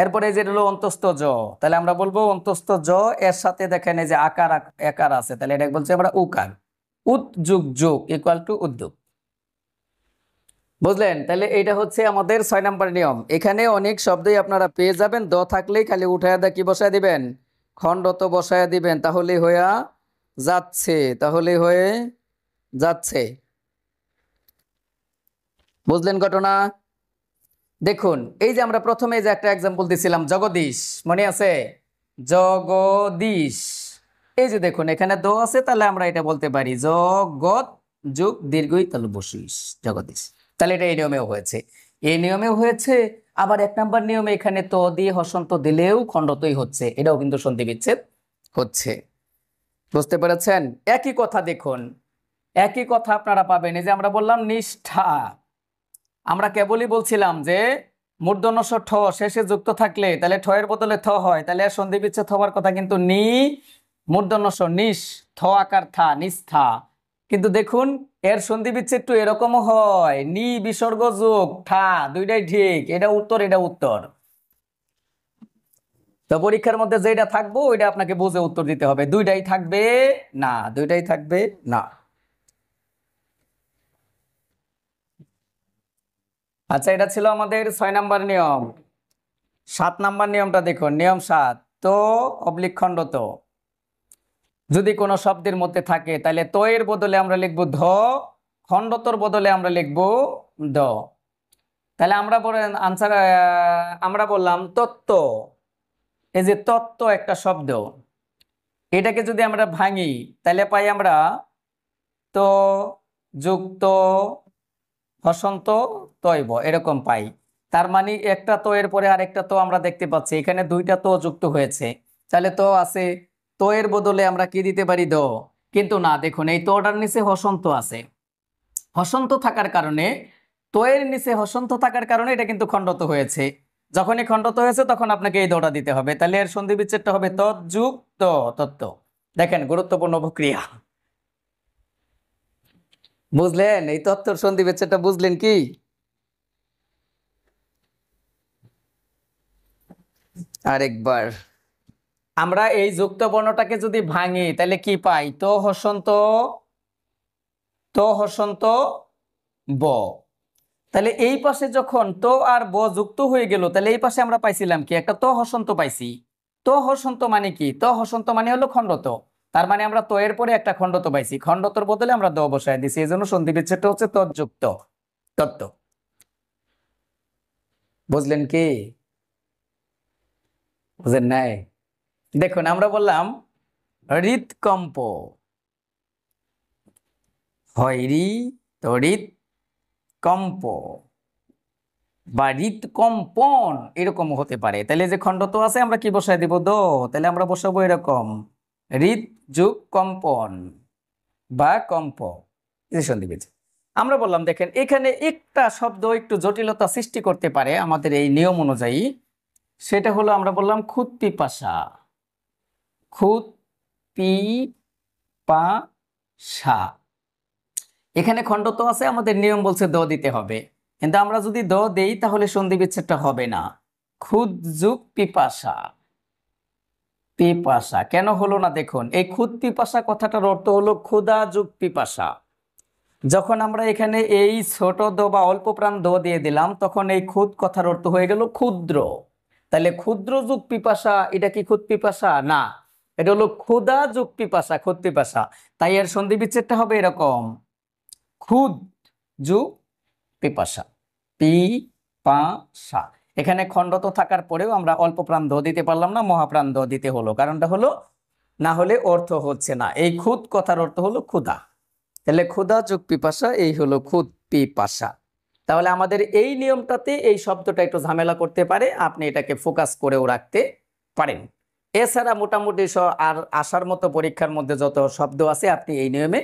S1: এরপরে যে হলো অন্তস্থ জ, তাহলে আমরা বলবো অন্তস্থ জ, এর সাথে দেখেন এই যে আকার একার আছে, তাহলে এটা বলছি আমরা উকার, উদ্যোগ যোগ ইকুয়াল টু উদ্যোগ। বুঝলেন? তাহলে এইটা হচ্ছে আমাদের 6 নাম্বার নিয়ম। এখানে অনেক শব্দই আপনারা পেয়ে যাবেন, দ থাকলেই খালি উঠায় দা কি বসায় দিবেন, খণ্ডত বসায় দিবেন, তাহলে হয়ে যাচ্ছে, তাহলে হয়ে যাচ্ছে। বুঝলেন ঘটনা? দেখুন এই যে আমরা প্রথমে যে একটা এক্সাম্পল দিছিলাম জগদীশ, মনে আছে? জগদীশ, এই যে দেখুন এখানে দ আছে, তাহলে আমরা এটা বলতে পারি জগৎ যোগ দীর্ঘই তাহলে বসিস জগদীশ, তাহলে এটা এই নিয়মেও হয়েছে, এই নিয়মেও হয়েছে। আবার 1 নাম্বার নিয়মে এখানে ত দিয়ে হসন্ত দিলেও খণ্ডতই হচ্ছে, এটাও কিন্তু সন্ধি বিচ্ছেদ হচ্ছে। বুঝতে পেরেছেন? একই কথা দেখুন, একই কথা আপনারা পাবেন, এই যে আমরা বললাম নিষ্ঠা, আমরা কেবলই বলছিলাম যে মূর্ধন্য ষ ঠ শেষে যুক্ত থাকলে তাহলে ঠ এর বদলে থ হয়, তাহলে এর সন্ধি বিচ্ছেদ হওয়ার কথা কিন্তু নি মূর্ধন্য ষ নিস, থ আকার থা, নিস্থা। কিন্তু দেখুন এর সন্ধি বিচ্ছেদ একটু এরকমও হয়, নি বিসর্গ যোগ ঠা, দুইটাই ঠিক। এটা উত্তর, এটা উত্তর। তো পরীক্ষার মধ্যে যেটা থাকবো ওইটা আপনাকে বুঝে উত্তর দিতে হবে। দুইটাই থাকবে না, দুইটাই থাকবে না। আচ্ছা, এটা ছিল আমাদের 6 নাম্বার নিয়ম। 7 নাম্বার নিয়মটা দেখুন, নিয়ম 7। তো অবলিক খণ্ডত যদি কোনো শব্দের মধ্যে থাকে তাহলে তো এর বদলে আমরা লিখব ধ, খণ্ডতর বদলে আমরা লিখব দ। তাহলে আমরা বলেন আনসার, আমরা বললাম তত্ত্ব। এই যে তত্ত্ব একটা শব্দ, এটাকে যদি আমরা ভাঙি তাহলে পাই আমরা তো যুক্ত হসন্ত তৈব, এরকম পাই। তার মানে একটা তো এর পরে আরেকটা তো আমরা দেখতে পাচ্ছি, এখানে দুইটা তো যুক্ত হয়েছে। তাহলে তো আছে, তো এর বদলে আমরা কি দিতে পারি দ। কিন্তু না, দেখুন এই তোটার নিচে হসন্ত আছে। হসন্ত থাকার কারণে, তো এর নিচে হসন্ত থাকার কারণে এটা কিন্তু খণ্ডত হয়েছে। যখনই খণ্ডত হয়েছে তখন আপনাকে এই দোটা দিতে হবে। তাহলে এর সন্ধি বিচ্ছেদটা হবে তৎযুক্ত তত্ত্ব। দেখেন গুরুত্বপূর্ণ প্রক্রিয়া। বুঝলেন এই তত্ত্বর সন্ধি বিচ্ছেদটা? বুঝলেন কি? আরেকবার, আমরা এই যুক্ত বর্ণটাকে যদি ভাঙি তাহলে কি পাই? তো হসন্ত, তো হসন্ত ব। তাহলে এই পাশে যখন তো আর ব যুক্ত হয়ে গেল, তাহলে এই পাশে আমরা পাইছিলাম কি? একটা তো হসন্ত পাইছি। তো হসন্ত মানে কি? তো হসন্ত মানে হলো খণ্ডত। তার মানে আমরা তো এর পরে একটা খণ্ডত পাইছি, খণ্ডতর বদলে আমরা দ বসায় দিছি। এই জন্য সন্ধি বিচ্ছেদটা হচ্ছে তৎযুক্ত তত্ত্ব। বুঝলেন কি? বুঝেন নাই? দেখুন আমরা বললাম হৃৎকম্প হয় রি, তো হৃৎকম্প বা হৃৎকম্পন এরকম হতে পারে। তাহলে যে খণ্ডত আছে আমরা কি বসায় দিব? দ। তাহলে আমরা বসাবো এরকম হৃৎ যুগ কম্পন বা কম্প, এই সন্ধি বিচ্ছেদ। আমরা বললাম দেখেন এখানে একটা শব্দ একটু জটিলতা সৃষ্টি করতে পারে আমাদের এই নিয়ম অনুযায়ী। সেটা হলো আমরা বললাম খুদ পিপাসা। খুদ পিপাসা, এখানে খণ্ডত আছে, আমাদের নিয়ম বলছে দ দিতে হবে। কিন্তু আমরা যদি দ দেই তাহলে সন্ধি বিচ্ছেদটা হবে না। খুদ যুগ পিপাসা, পিপাসা কেন হলো না? দেখুন এই খুদ পিপাসা কথাটার অর্থ হলো ক্ষুধা যুগ পিপাসা। যখন আমরা এখানে এই ছোট দ বা অল্প প্রাণ দ দিয়ে দিলাম তখন এই খুদ কথার অর্থ হয়ে গেল ক্ষুদ্র। তাহলে ক্ষুদ্র যুগ পিপাসা, এটা কি খুদ পিপাসা? না, এটা হলো ক্ষুধা যুগ পিপাসা, খুদ পিপাসা। তাই এর সন্ধি বিচ্ছেদটা হবে এরকম খুদ যুগ পিপাসা, পিপাসা। এখানে খণ্ডত থাকার পরেও আমরা অল্প প্রাণ দ দিতে পারলাম না, মহাপ্রাণ দ দিতে হলো। কারণটা হলো না হলে অর্থ হচ্ছে না। এই খুদ কথার অর্থ হলো ক্ষুধা। তাহলে ক্ষুধা যোগ পিপাসা, এই হলো খুদ পিপাসা। তাহলে আমাদের এই নিয়মটাতে এই শব্দটা একটু ঝামেলা করতে পারে, আপনি এটাকে ফোকাস করেও রাখতে পারেন। এছাড়া মোটামুটি আর আসার মতো পরীক্ষার মধ্যে যত শব্দ আছে আপনি এই নিয়মে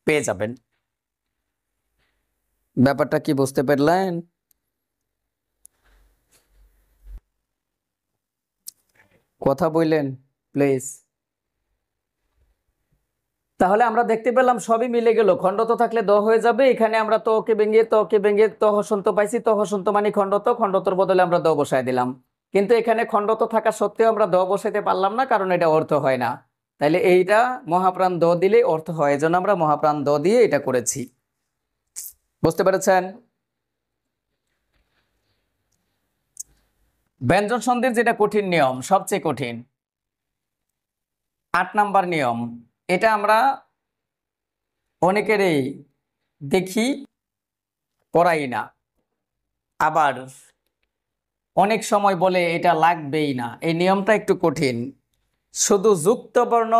S1: পেয়ে যাবেন। ব্যাপারটা কি বুঝতে পারলেন? কথা বললেন প্লিজ। তাহলে আমরা দেখতে পেলাম সবই মিলে গেল। খণ্ডত থাকলে দ হয়ে যাবে। এখানে আমরা তকে ভেঙে ত হসন্ত পাইছি। ত হসন্ত মানে খণ্ডত, খণ্ডতর বদলে আমরা দ বসায় দিলাম। কিন্তু এখানে খণ্ডত থাকা সত্ত্বেও আমরা দ বসাইতে পারলাম না, কারণ এটা অর্থ হয় না। তাইলে এইটা মহাপ্রাণ দ দিলে অর্থ হয়, এজন্য আমরা মহাপ্রাণ দ দিয়ে এটা করেছি। বুঝতে পেরেছেন? ব্যঞ্জন সন্ধির যেটা কঠিন নিয়ম, সবচেয়ে কঠিন 8 নাম্বার নিয়ম, এটা আমরা অনেকেরই দেখি পড়াই না, আবার অনেক সময় বলে এটা লাগবেই না। এই নিয়মটা একটু কঠিন। শুধু যুক্ত বর্ণ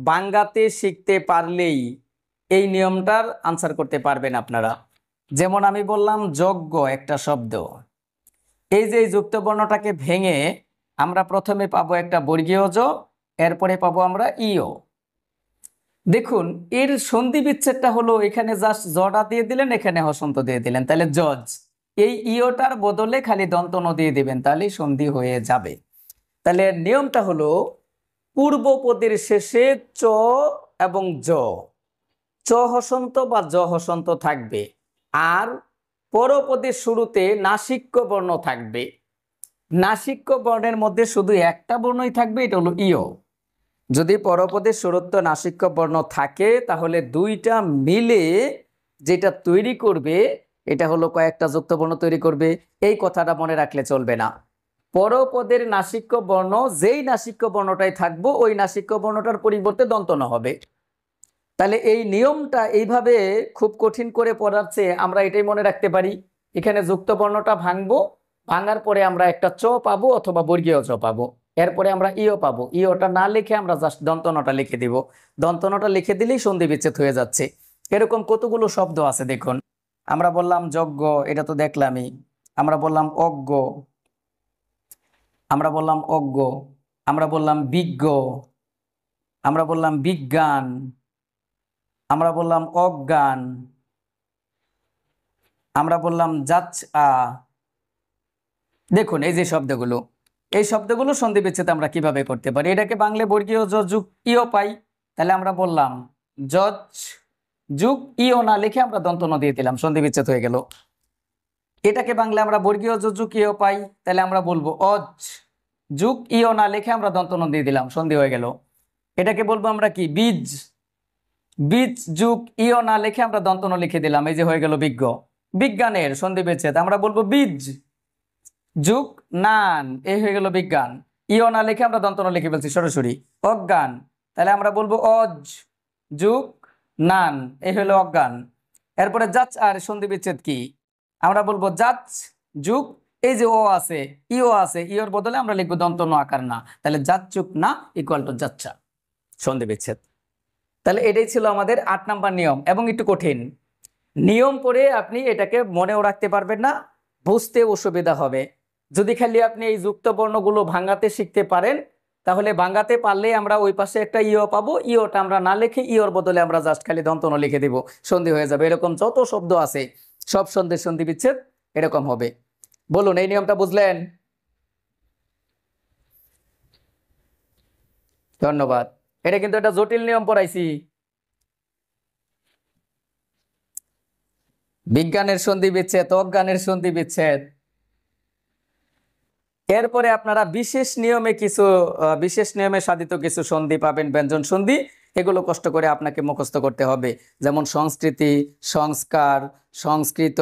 S1: বাংলাতে শিখতে পারলেই এই নিয়মটার আনসার করতে পারবেন আপনারা। যেমন আমি বললাম যজ্ঞ একটা শব্দ, এই যে যুক্ত বর্ণটাকে ভেঙে আমরা প্রথমে পাবো একটা বর্গীয় জ, এরপরে পাবো আমরা ইও। দেখুন এর সন্ধি বিচ্ছেদটা হলো এখানে জাস্ট জটা দিয়ে দিলেন, এখানে হসন্ত দিয়ে দিলেন, তাহলে জজ। এই ইওটার বদলে খালি দন্ত ন দিয়ে দিবেন, তাহলেই সন্ধি হয়ে যাবে। তাহলে নিয়মটা হলো পূর্বপদের শেষে চ এবং জ, চ হসন্ত বা জ হসন্ত থাকবে, আর পরপদের শুরুতে নাসিক্য বর্ণ থাকবে। নাসিক্য বর্ণের মধ্যে শুধু একটা বর্ণই থাকবে, এটা হলো ইয়। যদি পরপদের শুরুতে নাসিক্য বর্ণ থাকে তাহলে দুইটা মিলে যেটা তৈরি করবে এটা হলো কয়েকটা যুক্ত বর্ণ তৈরি করবে। এই কথাটা মনে রাখলে চলবে না। পরপদের নাসিক্য বর্ণ যেই নাসিক্য বর্ণটাই থাকবো ওই নাসিক্য বর্ণটার পরিবর্তে দন্ত ন হবে। তাহলে এই নিয়মটা এইভাবে খুব কঠিন করে পড়ার চেয়ে আমরা এটাই মনে রাখতে পারি, এখানে যুক্ত বর্ণটা ভাঙবো, ভাঙার পরে আমরা একটা চ পাবো অথবা বর্গীয় চ পাবো, এরপরে আমরা ইও পাবো, ইওটা না লিখে আমরা জাস্ট দন্তনটা লিখে দিব, দন্তনটা লিখে দিলেই সন্ধি বিচ্ছেদ হয়ে যাচ্ছে। এরকম কতগুলো শব্দ আছে দেখুন। আমরা বললাম যজ্ঞ, এটা তো দেখলামই। আমরা বললাম অজ্ঞ, আমরা বললাম অজ্ঞ, আমরা বললাম বিজ্ঞ, আমরা বললাম বিজ্ঞান, আমরা বললাম অজ্ঞান, আমরা বললাম যাচ্ছা। দেখুন এই যে শব্দগুলো, এই শব্দগুলো সন্ধি বিচ্ছেদ আমরা কিভাবে করতে পারি। এটাকে বাংলা বর্গীয় জ যুগ ইও পাই, তাহলে আমরা বললাম যজ যুগ ইও না লিখে আমরা দন্ত ন দিয়ে দিলাম, সন্ধি বিচ্ছেদ হয়ে গেল। এটাকে বাংলা আমরা বর্গীয় জ যুগ ইও পাই, তাহলে আমরা বলবো অজ যুগ ইও না লিখে আমরা দন্ত ন দিয়ে দিলাম, সন্ধি হয়ে গেল। এটাকে বলবো আমরা কি বীজ, বীজ যুগ ইও না লিখে আমরা দন্ত ন লিখে দিলাম, এই যে হয়ে গেল বিজ্ঞ। বিজ্ঞানের সন্ধি বিচ্ছেদ আমরা বলবো বীজ যুগ নান, এই হয়ে গেল বিজ্ঞান। ইও না লিখে আমরা দন্ত ন লিখে ফেলছি সরাসরি। অজ্ঞান, তাহলে আমরা বলবো অজ যুগ নান, এই হলো অজ্ঞান। এরপরে যাচ আর সন্ধি বিচ্ছেদ কি, আমরা বলবো যাচ যুগ, এই যে ও আছে ইও আছে, ইওর বদলে আমরা লিখবো দন্ত ন আকার না, তাহলে যাচ যুগ না ইকুয়াল টু যাচ্ছা, সন্ধি বিচ্ছেদ। তাহলে এটাই ছিল আমাদের 8 নাম্বার নিয়ম, এবং একটু কঠিন নিয়ম পড়ে আপনি এটাকে মনেও রাখতে পারবেন না, বুঝতে অসুবিধা হবে। যদি খালি আপনি এই যুক্ত বর্ণগুলো ভাঙাতে শিখতে পারেন, তাহলে ভাঙাতে পারলে আমরা ওই পাশে একটা ইও পাবো, ইওটা আমরা না লিখে ইওর বদলে আমরা জাস্ট খালি দন্ত ন লিখে দিব, সন্ধি হয়ে যাবে। এরকম যত শব্দ আছে সব সন্ধির সন্ধি বিচ্ছেদ এরকম হবে। বলুন এই নিয়মটা বুঝলেন? ধন্যবাদ। এটা কিন্তু একটা জটিল নিয়ম পড়াইছি। বিজ্ঞানের সন্ধি বিচ্ছেদ, অজ্ঞানের সন্ধি বিচ্ছেদ। এরপরে আপনারা বিশেষ নিয়মে কিছু বিশেষ নিয়মে সাধিত কিছু সন্ধি পাবেন, ব্যঞ্জন সন্ধি, এগুলো কষ্ট করে আপনাকে মুখস্থ করতে হবে। যেমন সংস্কৃতি, সংস্কার, সংস্কৃত,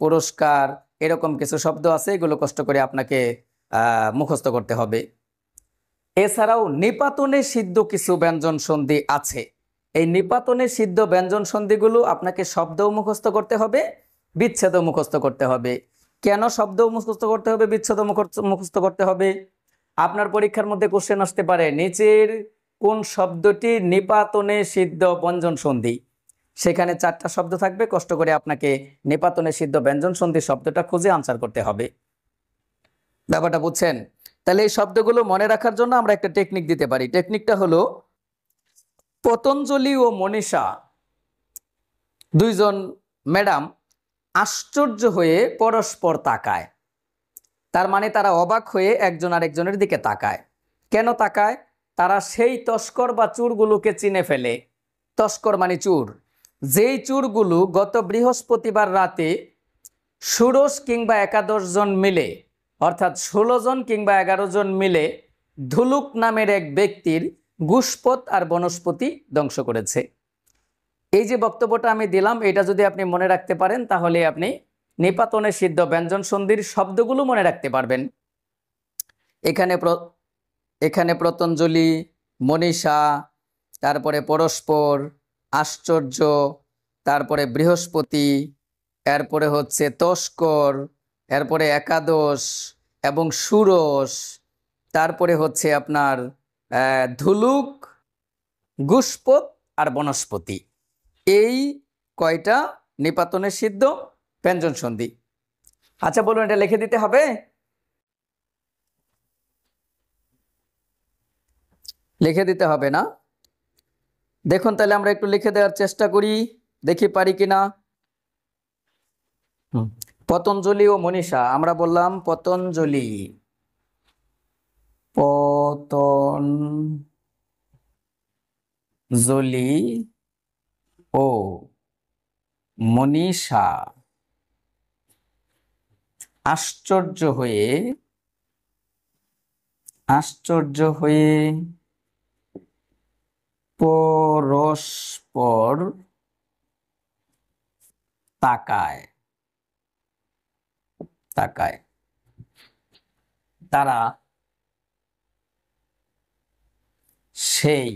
S1: পুরস্কার, এরকম কিছু শব্দ আছে, এগুলো কষ্ট করে আপনাকে মুখস্থ করতে হবে। এছাড়াও নিপাতনে সিদ্ধ কিছু ব্যঞ্জন সন্ধি আছে। এই নিপাতনে সিদ্ধ ব্যঞ্জন সন্ধিগুলো আপনাকে শব্দও মুখস্থ করতে হবে, বিচ্ছেদও মুখস্থ করতে হবে। কেন শব্দ মুখস্থ করতে হবে, বিচ্ছেদ মুখস্থ করতে হবে? আপনার পরীক্ষার মধ্যে কোশ্চেন আসতে পারে নিচের কোন শব্দটি নিপাতনে সিদ্ধ ব্যঞ্জন সন্ধি, সেখানে 4টা শব্দ থাকবে, কষ্ট করে আপনাকে নিপাতনে সিদ্ধ ব্যঞ্জন সন্ধি শব্দটা খুঁজে আনসার করতে হবে। ব্যাপারটা বুঝছেন? তাহলে এই শব্দগুলো মনে রাখার জন্য আমরা একটা টেকনিক দিতে পারি। টেকনিকটা হলো পতঞ্জলি ও মনীষা দুইজন ম্যাডাম আশ্চর্য হয়ে পরস্পর তাকায়। তার মানে তারা অবাক হয়ে একজন আরেকজনের দিকে তাকায়। কেন তাকায়? তারা সেই তস্কর বা চুরগুলোকে চিনে ফেলে। তস্কর মানে চুর, যেই চুরগুলো গত বৃহস্পতিবার রাতে ষোড়শ কিংবা 11 জন মিলে, অর্থাৎ 16 জন কিংবা 11 জন মিলে ধুলুক নামের এক ব্যক্তির গুষ্পত আর বনস্পতি ধ্বংস করেছে। এই যে বক্তব্যটা আমি দিলাম, এটা যদি আপনি মনে রাখতে পারেন তাহলে আপনি নিপাতনে সিদ্ধ ব্যঞ্জন সন্ধির শব্দগুলো মনে রাখতে পারবেন। এখানে পতঞ্জলি, মনীষা, তারপরে পরস্পর, আশ্চর্য, তারপরে বৃহস্পতি, এরপরে হচ্ছে তস্কর, এরপরে একাদশ এবং ষোড়শ, তারপরে হচ্ছে আপনার ধুলুক, গুষ্পত আর বনস্পতি। এই কয়টা নিপাতনে সিদ্ধ ব্যঞ্জন সন্ধি। আচ্ছা বলুন, এটা লিখে দিতে হবে? লিখে দিতে হবে না? দেখুন তাহলে আমরা একটু লিখে দেওয়ার চেষ্টা করি, দেখি পারি কিনা। পতঞ্জলি ও মনীষা, আমরা বললাম পতঞ্জলি, পতঞ্জলি ও মনীষা আশ্চর্য হয়ে পরস্পর তাকায় তাকায় তারা সেই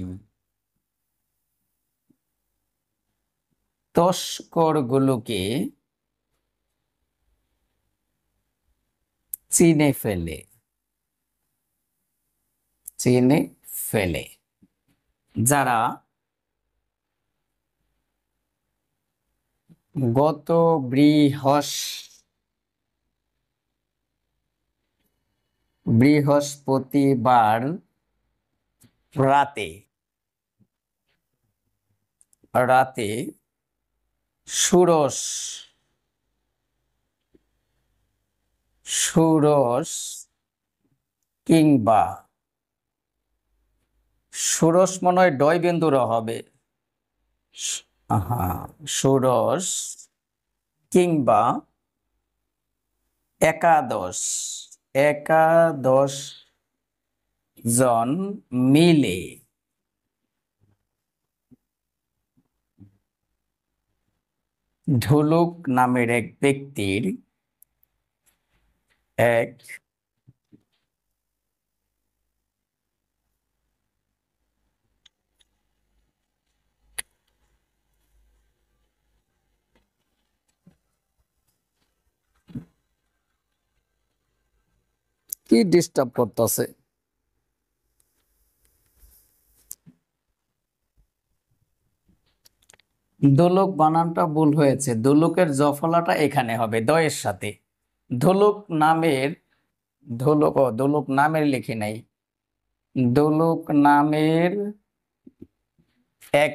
S1: তস্করগুলোকে চিনে ফেলে যারা গত বৃহস্পতিবার রাতে ষোড়শ কিংবা ষোড়শ মনে হয় ডয় বিন্দুর হবে, ষোড়শ কিংবা একাদশ জন মিলে ঢোলক নামের এক ব্যক্তির এক কি ডিস্টার্ব করতেছে? দোলক বানানটা ভুল হয়েছে, দোলকের জফলাটা এখানে হবে দয়ের সাথে। দোলক নামের লিখি নাই, দোলক নামের এক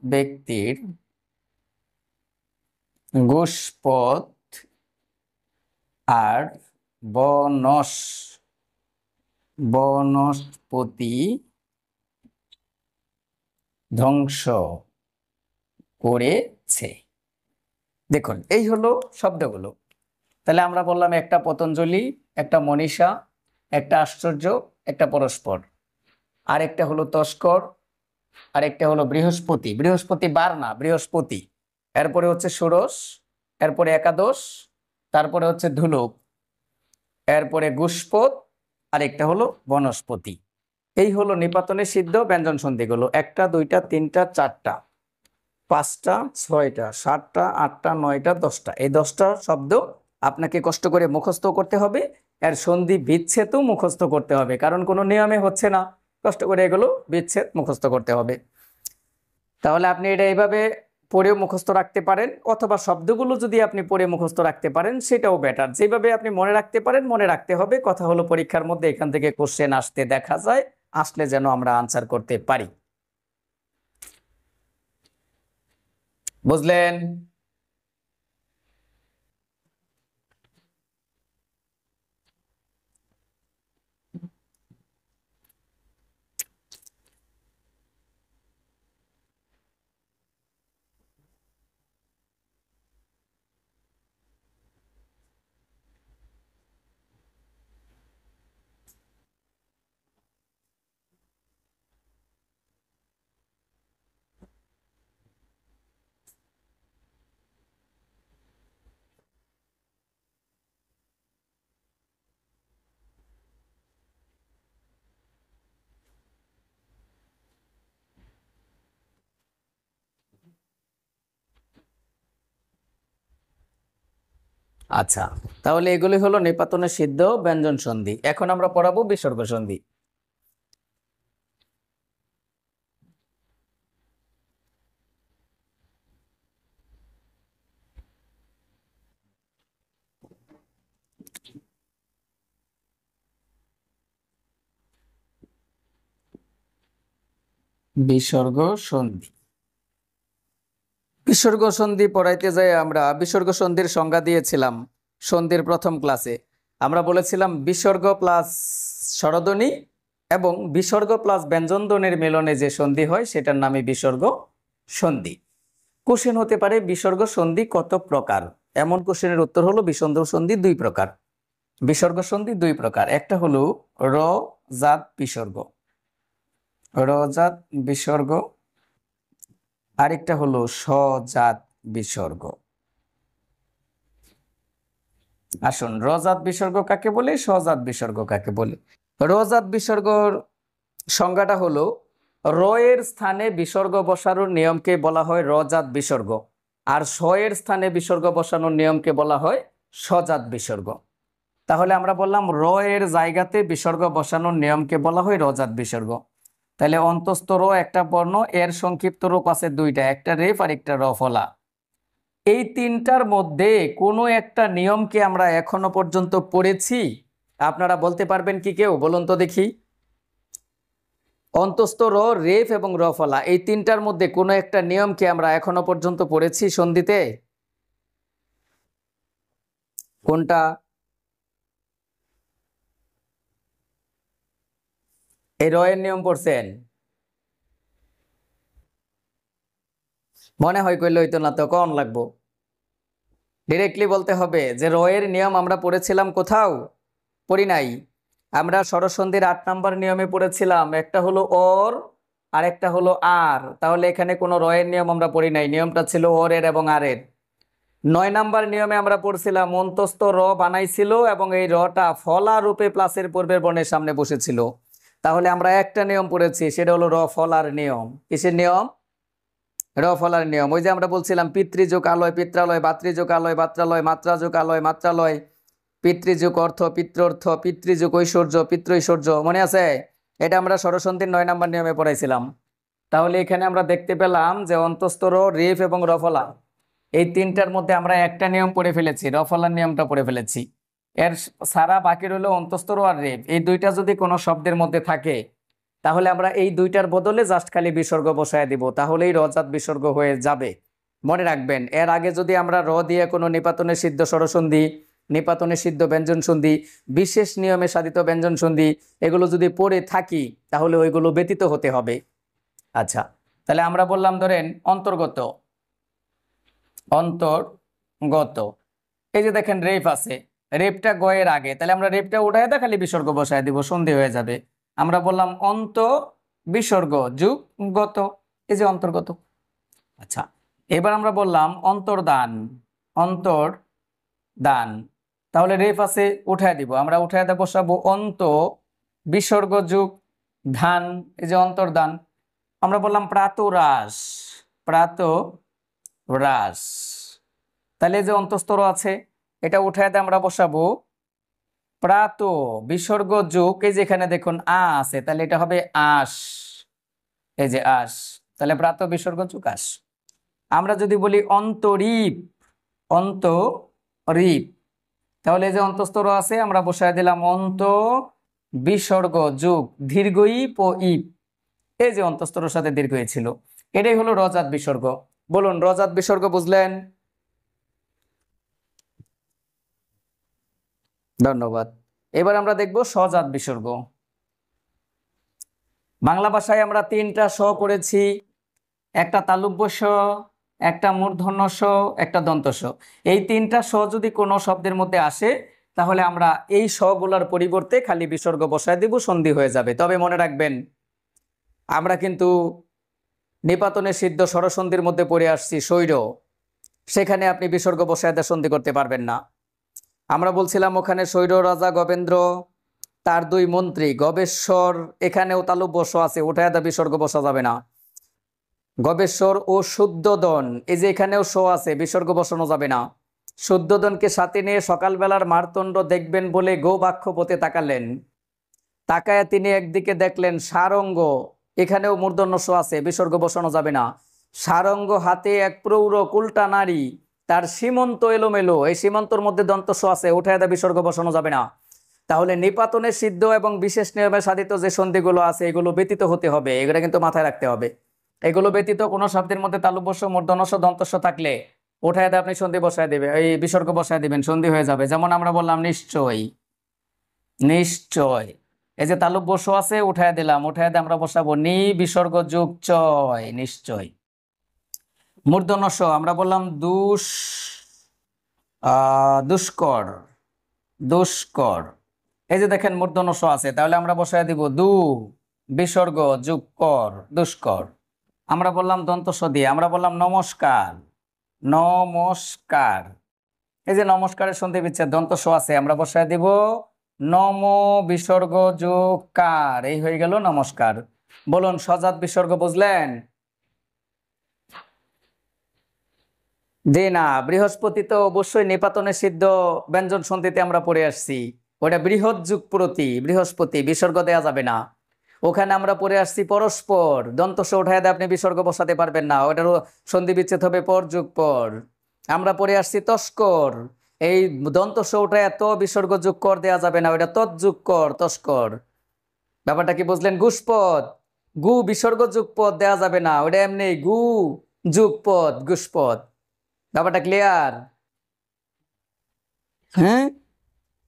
S1: ব্যক্তির গোষ্পদ আর বনস্পতি ধ্বংস করেছে। দেখুন, এই হলো শব্দগুলো। তাহলে আমরা বললাম একটা পতঞ্জলি, একটা মনীষা, একটা আশ্চর্য, একটা পরস্পর, আরেকটা হলো তস্কর, আরেকটা হলো বৃহস্পতিবার না, বৃহস্পতি, এরপরে হচ্ছে ষোড়শ, এরপরে একাদশ, তারপরে হচ্ছে ধুলক, এরপরে গুষ্পদ, আরেকটা হলো বনস্পতি। এই হলো নিপাতনে সিদ্ধ ব্যঞ্জন সন্ধিগুলো। একটা, দুইটা, তিনটা, চারটা, পাঁচটা, ছয়টা, সাতটা, আটটা, নয়টা, দশটা। এই 10টা শব্দ আপনাকে কষ্ট করে মুখস্থ করতে হবে। এর সন্ধি বিচ্ছেদও মুখস্থ করতে হবে, কারণ কোনো নিয়মে হচ্ছে না, কষ্ট করে এগুলো বিচ্ছেদ মুখস্থ করতে হবে। তাহলে আপনি এটা এইভাবে পড়েও মুখস্থ রাখতে পারেন, অথবা শব্দগুলো যদি আপনি পড়ে মুখস্থ রাখতে পারেন সেটাও বেটার। যেভাবে আপনি মনে রাখতে পারেন মনে রাখতে হবে। কথা হলো পরীক্ষার মধ্যে এখান থেকে কোশ্চেন আসতে দেখা যায়, আসলে যেন আমরা আনসার করতে পারি। বুঝলেন? আচ্ছা, তাহলে এগুলি হলো নিপাতনে সিদ্ধ ব্যঞ্জন সন্ধি। এখন আমরা পড়াবো বিসর্গ সন্ধি। বিসর্গ সন্ধি বিসর্গ সন্ধি পড়াইতে যাই আমরা বিসর্গ সন্ধির সংজ্ঞা দিয়েছিলাম সন্ধির প্রথম ক্লাসে। আমরা বলেছিলাম বিসর্গ প্লাস স্বরধ্বনি এবং বিসর্গ প্লাস ব্যঞ্জনধ্বনির মিলনে যে সন্ধি হয় সেটার নামে বিসর্গ সন্ধি। কোশ্চেন হতে পারে বিসর্গ সন্ধি কত প্রকার, এমন কোশ্চেনের উত্তর হলো বিসর্গ সন্ধি দুই প্রকার। বিসর্গ সন্ধি দুই প্রকার, একটা হলো র জাত বিসর্গ, রজাত বিসর্গ, আরেকটা হলো স্বজাত বিসর্গ। আসুন, রজাত বিসর্গ কাকে বলে, স্বজাত বিসর্গ কাকে বলে। রজাত বিসর্গর সংজ্ঞাটা হলো র এর স্থানে বিসর্গ বসানোর নিয়মকে বলা হয় রজাত বিসর্গ, আর স এর স্থানে বিসর্গ বসানোর নিয়মকে বলা হয় স্বজাত বিসর্গ। তাহলে আমরা বললাম র এর জায়গাতে বিসর্গ বসানোর নিয়মকে বলা হয় রজাত বিসর্গ। তাহলে অন্তস্থ র একটা বর্ণ, এর সংক্ষিপ্ত রূপ আছে দুইটা, একটা রেফ আর একটা রফলা। এই তিনটার মধ্যে কোনো একটা নিয়মকে আমরা এখনো পর্যন্ত পড়েছি? আপনারা বলতে পারবেন কি কেউ? বলুন তো দেখি। অন্তস্থ র, রেফ এবং রফলা, এই তিনটার মধ্যে কোনো একটা নিয়মকে আমরা এখনো পর্যন্ত পড়েছি সন্ধিতে? কোনটা? এই র এর নিয়ম পড়ছেন? মনে হয় কইলে হইতো না তো, কখন লাগবো? ডিরেক্টলি বলতে হবে যে র এর নিয়ম আমরা পড়েছিলাম কোথাও? পড়ি নাই। আমরা স্বরসন্ধির 8 নম্বর নিয়মে পড়েছিলাম, একটা হলো অর আর একটা হলো আর। তাহলে এখানে কোনো র এর নিয়ম আমরা পড়ি নাই, নিয়মটা ছিল অর এর এবং আর এর। 9 নম্বর নিয়মে আমরা পড়ছিলাম অন্তস্থ র বানাইছিল এবং এই রটা ফলা রূপে প্লাসের পূর্বের বর্ণের সামনে বসেছিল। তাহলে আমরা একটা নিয়ম পড়েছি, সেটা হলো র ফলার নিয়ম। কিসের নিয়ম? র ফলার নিয়ম। ওই যে আমরা বলছিলাম পিতৃযোগ আলয় পিত্রালয়, ভাতৃযোগ আলয় ভাত্রালয়, মাত্রাযোগ আলয় মাত্রালয়, পিতৃযোগ অর্থ পিত্রর্থ, পিতৃযোগ ঐশ্বর্য পিতৃঐশ্বর্য, মনে আছে? এটা আমরা স্বরসন্ধির 9 নম্বর নিয়মে পড়াইছিলাম। তাহলে এখানে আমরা দেখতে পেলাম যে অন্তস্থ র, রেফ এবং রফলা, এই তিনটার মধ্যে আমরা একটা নিয়ম পড়ে ফেলেছি, রফলার নিয়মটা পড়ে ফেলেছি। এর সারা বাকি রইল অন্তস্থ র আর রেফ। এই দুইটা যদি কোনো শব্দের মধ্যে থাকে তাহলে আমরা এই দুইটার বদলে জাস্ট খালি বিসর্গ বসায় দিব, তাহলেই রজাত বিসর্গ হয়ে যাবে। মনে রাখবেন, এর আগে যদি আমরা র দিয়ে কোনো নিপাতনে সিদ্ধ স্বরসন্ধি, নিপাতনে সিদ্ধ ব্যঞ্জন সন্ধি, বিশেষ নিয়মে সাধিত ব্যঞ্জন সন্ধি এগুলো যদি পড়ে থাকি তাহলে ওইগুলো ব্যতীত হতে হবে। আচ্ছা, তাহলে আমরা বললাম ধরেন অন্তর্গত, অন্তর্গত, এই যে দেখেন রেফ আছে, রেফটা গ এর আগে, তাহলে আমরা রেফটা উঠায় দা খালি বিসর্গ বসায় দিব, সন্ধি হয়ে যাবে। আমরা বললাম অন্ত বিসর্গ যুগ গত, এই যে অন্তর্গত। আচ্ছা, এবার আমরা বললাম অন্তর্দান, অন্তর্দান, তাহলে রেফ আছে উঠায় দিব, আমরা উঠায় দা বসাবো অন্ত বিসর্গ যুগ ধান, এই যে অন্তর্দান। আমরা বললাম প্রাতরাস, প্রাতরাস, তাহলে যে অন্তঃস্তর আছে এটা উঠায় দিয়ে আমরা বসাবো প্রাত বিসর্গ যুগ, এই যে এখানে দেখুন আ আছে, তাহলে এটা হবে আস, এই যে আস, তাহলে প্রাত বিসর্গ যুগ আস। আমরা যদি বলি অন্তরীপ, অন্তরীপ, তাহলে এই যে অন্তঃস্তর আছে আমরা বসায় দিলাম অন্ত বিসর্গ যুগ দীর্ঘ ইপ ও ইপ, এই যে অন্তঃস্তরের সাথে দীর্ঘ ছিল, এটাই হলো রজাত বিসর্গ। বলুন রজাত বিসর্গ বুঝলেন? ধন্যবাদ। এবার আমরা দেখব স্বজাত বিসর্গ। বাংলা ভাষায় আমরা 3টা স পড়েছি, একটা তালব্য স, একটা মূর্ধন্য স, একটা দন্ত স। এই 3টা স যদি কোনো শব্দের মধ্যে আসে তাহলে আমরা এই সগুলার পরিবর্তে খালি বিসর্গ বসায় দিব, সন্ধি হয়ে যাবে। তবে মনে রাখবেন, আমরা কিন্তু নিপাতনে সিদ্ধ স্বরসন্ধির মধ্যে পড়ে আসছি স্বৈর, সেখানে আপনি বিসর্গ বসায় দিয়ে সন্ধি করতে পারবেন না। আমরা বলছিলাম ওখানে স্বৈর রাজা গবেন্দ্র, তার 2 মন্ত্রী গবেশ্বর, এখানেও তালব্য স আছে, উঠায় দা বিসর্গ বসা যাবে না। গবেশ্বর ও শুদ্ধোদন, এই যে এখানেও স আছে, বিসর্গ বসানো যাবে না। শুদ্ধোদনকে সাথে নিয়ে সকালবেলার মারতণ্ড দেখবেন বলে গৌবাক্ষ পথে তাকালেন, তাকায় তিনি একদিকে দেখলেন সারঙ্গ, এখানেও মূর্ধন্য স আছে, বিসর্গ বসানো যাবে না। সারঙ্গ হাতে এক প্রৌঢ় কুলটা নারী, তার সীমন্ত এলোমেলো, এই সীমন্তর মধ্যে দন্ত স আছে, উঠায় দা বিসর্গ বসানো যাবে না। তাহলে নিপাতনে সিদ্ধ এবং বিশেষ নিয়মে সাধিত যে সন্ধিগুলো আছে এগুলো ব্যতীত হতে হবে, এগুলো কিন্তু মাথায় রাখতে হবে। এগুলো ব্যতীত কোনো শব্দের মধ্যে তালব্যস্য মূর্ধন্যস্য দন্তস্য থাকলে উঠায় দিয়ে আপনি সন্ধি বসায় দিবেন, এই বিসর্গ বসায় দিবেন, সন্ধি হয়ে যাবে। যেমন আমরা বললাম নিশ্চয়, নিশ্চয়। এই যে তালব্যস্য আছে উঠায় দিলাম, উঠায় দিয়ে আমরা বসাবো নি বিসর্গ যুগ চয়, নিশ্চয়। মূর্ধন্যস্য আমরা বললাম দুষ্কর, দুষ্কর। এই যে দেখেন মূর্ধন্যস্য আছে, তাহলে আমরা বসায় দিব দু বিসর্গ যুগ কর, দুষ্কর। আমরা বললাম দন্তস্ব দিয়ে, আমরা বললাম নমস্কার, নমস্কার। এই যে নমস্কারের সন্ধি বিচ্ছেদ দন্তস্ব আছে, আমরা বসায় দিব নম বিসর্গ যোগ কার, এই হয়ে গেল নমস্কার। বলুন সজাত বিসর্গ বুঝলেন? জি না, বৃহস্পতি তো অবশ্যই নিপাতনে সিদ্ধ ব্যঞ্জন সন্ধিতে আমরা পড়ে আসছি, ওটা বৃহৎ যুগ প্রতি, বৃহস্পতি বিসর্গ দেয়া যাবে না। ওখানে আমরা পড়ে আসছি পরস্পর, দন্তস্ব উঠায় দিয়ে আপনি বিসর্গ বসাতে পারবেন না, ওটারও সন্ধি বিচ্ছেদ হবে পর যুগ পর। আমরা পড়ে আসছি তস্কর, এই দন্তস্ব উঠায় এত বিসর্গ যুগ কর দেয়া যাবে না, ওটা তৎযুগ কর, তস্কর। ব্যাপারটা কি বুঝলেন? গুষ্পদ, গু বিসর্গ যুগ পদ দেওয়া যাবে না, ওটা এমনি গু যুগ পদ, গুষ্পদ। ব্যাপারটা ক্লিয়ার? হ্যাঁ,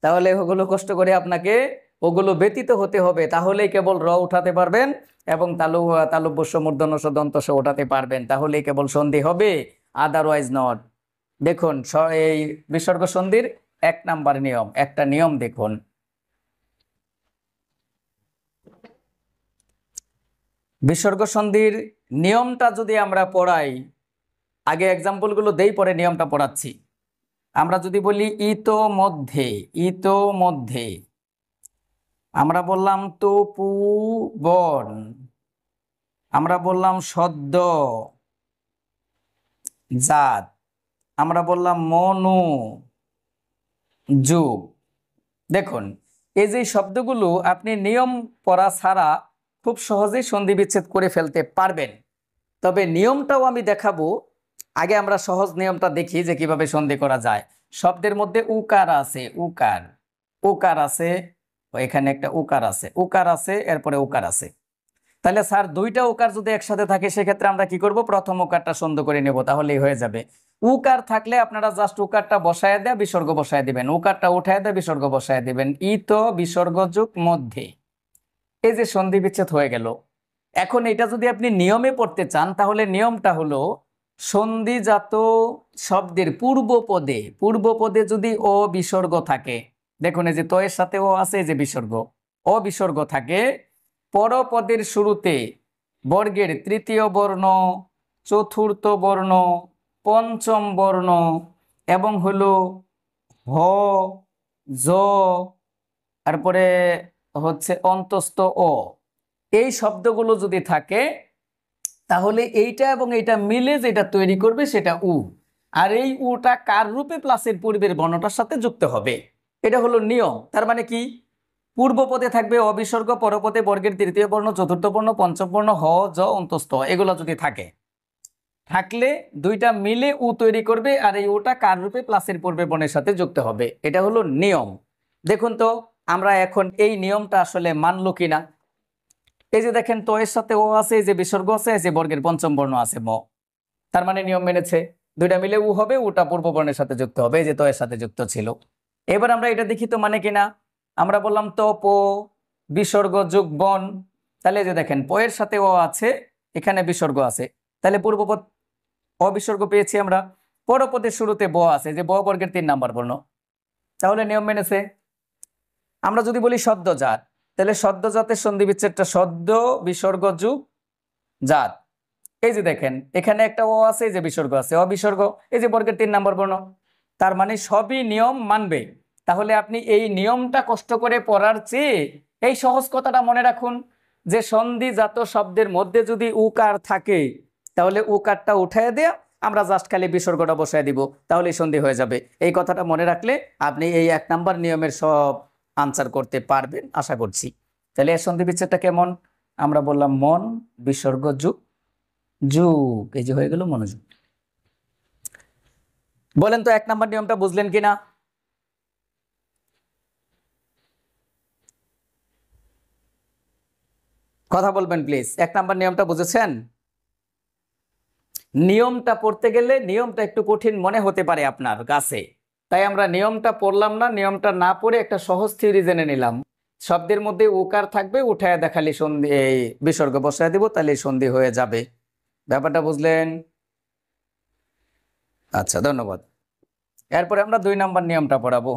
S1: তাহলে ওগুলো কষ্ট করে আপনাকে ওগুলো ব্যতীত হতে হবে, তাহলেই কেবল র উঠাতে পারবেন এবং তালব্যস্য মূর্ধন্যস্য দন্তস্ব উঠাতে পারবেন, তাহলেই কেবল সন্ধি হবে, আদারওয়াইজ নট। দেখুন এই বিসর্গ সন্ধির 1 নাম্বার নিয়ম, একটা নিয়ম দেখুন। বিসর্গ সন্ধির নিয়মটা যদি আমরা পড়াই, আগে এক্সাম্পলগুলো দেই পরে নিয়মটা পড়াচ্ছি। আমরা যদি বলি ইতোমধ্যে, ইতোমধ্যে আমরা বললাম তপু বন, আমরা বললাম সদ্য জাত, আমরা বললাম মনু যুগ। দেখুন এই যে শব্দগুলো আপনি নিয়ম পড়া ছাড়া খুব সহজেই সন্ধি বিচ্ছেদ করে ফেলতে পারবেন, তবে নিয়মটাও আমি দেখাবো। আগে আমরা সহজ নিয়মটা দেখি যে কিভাবে সন্ধি করা যায়। শব্দের মধ্যে উকার আছে, উকার, উকার আছে, এখানে একটা উকার আছে, উকার আছে, এরপরে উকার আছে। তাহলে স্যার দুইটা উকার যদি একসাথে থাকে সেক্ষেত্রে আমরা কি করব? প্রথম উকারটা সন্ধ করে নেব, তাহলেই হয়ে যাবে। উকার থাকলে আপনারা জাস্ট উকারটা বসায় দেয়া বিসর্গ বসায় দিবেন, উকারটা উঠায় দেয়া বিসর্গ বসায় দিবেন, ইত বিসর্গ যুগ মধ্যে, এই যে সন্ধি বিচ্ছেদ হয়ে গেল। এখন এটা যদি আপনি নিয়মে পড়তে চান তাহলে নিয়মটা হলো সন্ধিজাত শব্দের পূর্ব পদে, পূর্ব পদে যদি ও বিসর্গ থাকে, দেখুন এই যে তো এর সাথে ও আছে, এই যে বিসর্গ, ও বিসর্গ থাকে, পরপদের শুরুতে বর্গের তৃতীয় বর্ণ, চতুর্থ বর্ণ, পঞ্চম বর্ণ এবং হলো হ, জ, তারপরে হচ্ছে অন্তস্থ ও, এই শব্দগুলো যদি থাকে তাহলে এইটা এবং এইটা মিলে যেটা তৈরি করবে সেটা উ, আর এই উটা কার রূপে প্লাসের পূর্বের বর্ণটার সাথে যুক্ত হবে। এটা হলো নিয়ম। তার মানে কি? পূর্ব পদে থাকবে অবিসর্গ, পরপদে বর্গের তৃতীয় বর্ণ, চতুর্থ বর্ণ, পঞ্চম বর্ণ, হ, জ, অন্তস্থ, এগুলো যদি থাকে, থাকলে দুইটা মিলে উ তৈরি করবে, আর এই উটা কার রূপে প্লাসের পূর্বের বর্ণের সাথে যুক্ত হবে। এটা হলো নিয়ম। দেখুন তো আমরা এখন এই নিয়মটা আসলে মানলো কিনা। এই যে দেখেন তো এর সাথে ও আছে, এই যে বিসর্গ আছে, এই যে বর্গের পঞ্চম বর্ণ আছে ম, তার মানে নিয়ম মেনেছে, দুইটা মিলে উ হবে, উটা পূর্ব বর্ণের সাথে যুক্ত হবে, এই যে তো এর সাথে যুক্ত ছিল। এবার আমরা এটা দেখি তো মানে কিনা। আমরা বললাম তো পো বিসর্গ যুগ বন, তাহলে এই যে দেখেন প এর সাথে ও আছে, এখানে বিসর্গ আছে, তাহলে পূর্বপদ অবিসর্গ পেয়েছি আমরা। পরপদের শুরুতে ব আছে, যে ব বর্গের 3 নাম্বার বর্ণ, তাহলে নিয়ম মেনেছে। আমরা যদি বলি সদ্যজাত, তাহলে সদ্যজাতের সন্ধি বিচ্ছেদটা সদ্য বিসর্গ যুগ জাত। এই যে দেখেন এখানে একটা ও আছে, এই যে বিসর্গ আছে, অবিসর্গ, এই যে বর্গের 3 নাম্বার বর্ণ, তার মানে সবই নিয়ম মানবে। তাহলে আপনি এই নিয়মটা কষ্ট করে পড়ার চেয়ে এই সহজ কথাটা মনে রাখুন যে সন্ধিজাত শব্দের মধ্যে যদি উকার থাকে তাহলে উকারটা উঠায় দেয়া আমরা জাস্ট খালি বিসর্গটা বসায় দিব, তাহলে সন্ধি হয়ে যাবে। এই কথাটা মনে রাখলে আপনি এই 1 নাম্বার নিয়মের সব আনসার করতে পারবেন আশা করছি। তাহলে এর সন্ধি বিচ্ছেদটা কেমন? আমরা বললাম মন বিসর্গ যুগ যুগ, এই যে হয়ে গেল মনোযোগ। বলেন তো 1 নাম্বার নিয়মটা বুঝলেন কিনা? কথা বলবেন প্লিজ, 1 নাম্বার নিয়মটা বুঝেছেন? নিয়মটা পড়তে গেলে নিয়মটা একটু কঠিন মনে হতে পারে আপনার কাছে, তাই আমরা নিয়মটা পড়লাম না, নিয়মটা না পড়ে একটা সহজ থিওরি জেনে নিলাম। শব্দের মধ্যে উকার থাকবে, উঠায় দেখালে সন্ধি, এই বিসর্গ বসায় দিব, তাহলে সন্ধি হয়ে যাবে। ব্যাপারটা বুঝলেন? আচ্ছা, ধন্যবাদ। এরপরে আমরা 2 নম্বর নিয়মটা পড়াবো।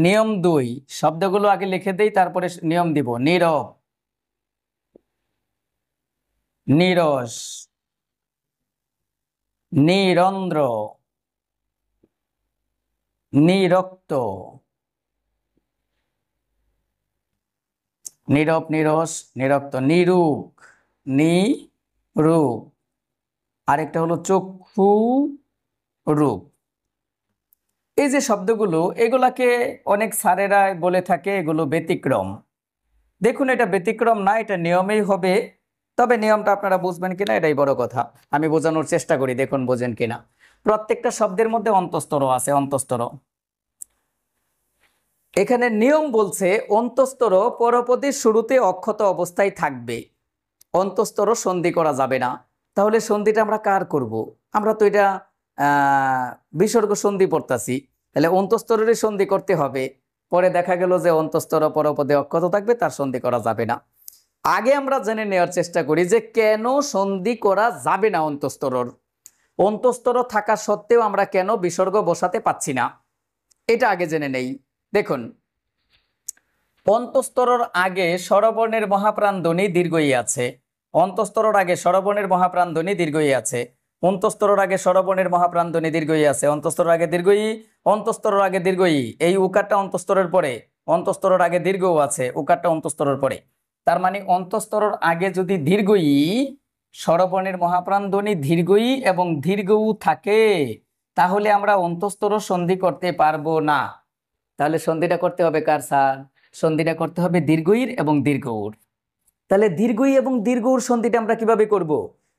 S1: নিয়ম 2, শব্দগুলো আগে লিখে দেই, তারপরে নিয়ম দিব। নীরব, নীরস, নিরন্ধ্র, নিরক্ত, নীরব, নিরস, নিরক্ত, নিরূপ, নিরূপ, আরেকটা হলো চক্ষু রূপ। এই যে শব্দগুলো, এগুলাকে অনেক স্যারেরা বলে থাকে এগুলো ব্যতিক্রম। দেখুন, এটা ব্যতিক্রম না, এটা নিয়মেই হবে। তবে নিয়মটা আপনারা বুঝবেন কিনা এটাই বড় কথা। আমি বোঝানোর চেষ্টা করি, দেখুন বোঝেন কিনা। প্রত্যেকটা শব্দের মধ্যে অন্তঃস্তর আছে, অন্তঃস্তর। এখানে নিয়ম বলছে অন্তঃস্তর পরপদীর শুরুতে অক্ষত অবস্থায় থাকবে, অন্তঃস্তর সন্ধি করা যাবে না। তাহলে সন্ধিটা আমরা কার করব? আমরা তো এটা বিসর্গ সন্ধি পড়তাছি, তাহলে অন্তঃস্তরেরই সন্ধি করতে হবে। পরে দেখা গেল যে অন্তঃস্তর পরপদে অক্ষত থাকবে, তার সন্ধি করা যাবে না। আগে আমরা জেনে নেওয়ার চেষ্টা করি যে কেন সন্ধি করা যাবে না অন্তঃস্তরর। অন্তঃস্তর থাকা সত্ত্বেও আমরা কেন বিসর্গ বসাতে পাচ্ছি না, এটা আগে জেনে নেই। দেখুন, অন্তঃস্তরর আগে স্বরবর্ণের মহাপ্রাণ ধ্বনি দীর্ঘই আছে। অন্তঃস্তরর আগে স্বরবর্ণের মহাপ্রাণ ধ্বনি দীর্ঘই আছে। অন্তঃস্তরর আগে স্বরবর্ণের মহাপ্রাণ ধ্বনি দীর্ঘই আছে। অন্তঃস্তরর আগে দীর্ঘই, অন্তঃস্তরর আগে দীর্ঘই। এই উকারটা অন্তঃস্তরের পরে, অন্তঃস্তরর আগে দীর্ঘও আছে, উকারটা অন্তঃস্তরের পরে। তার মানে অন্তঃস্তরর আগে যদি দীর্ঘই, স্বরবর্ণের মহাপ্রাণ ধ্বনি দীর্ঘই এবং দীর্ঘও থাকে, তাহলে আমরা অন্তঃস্তর সন্ধি করতে পারবো না। তাহলে সন্ধিটা করতে হবে কার স্যার? সন্ধিটা করতে হবে দীর্ঘইর এবং দীর্ঘউর। তাহলে দীর্ঘই এবং দীর্ঘউর সন্ধিটা আমরা কিভাবে করব?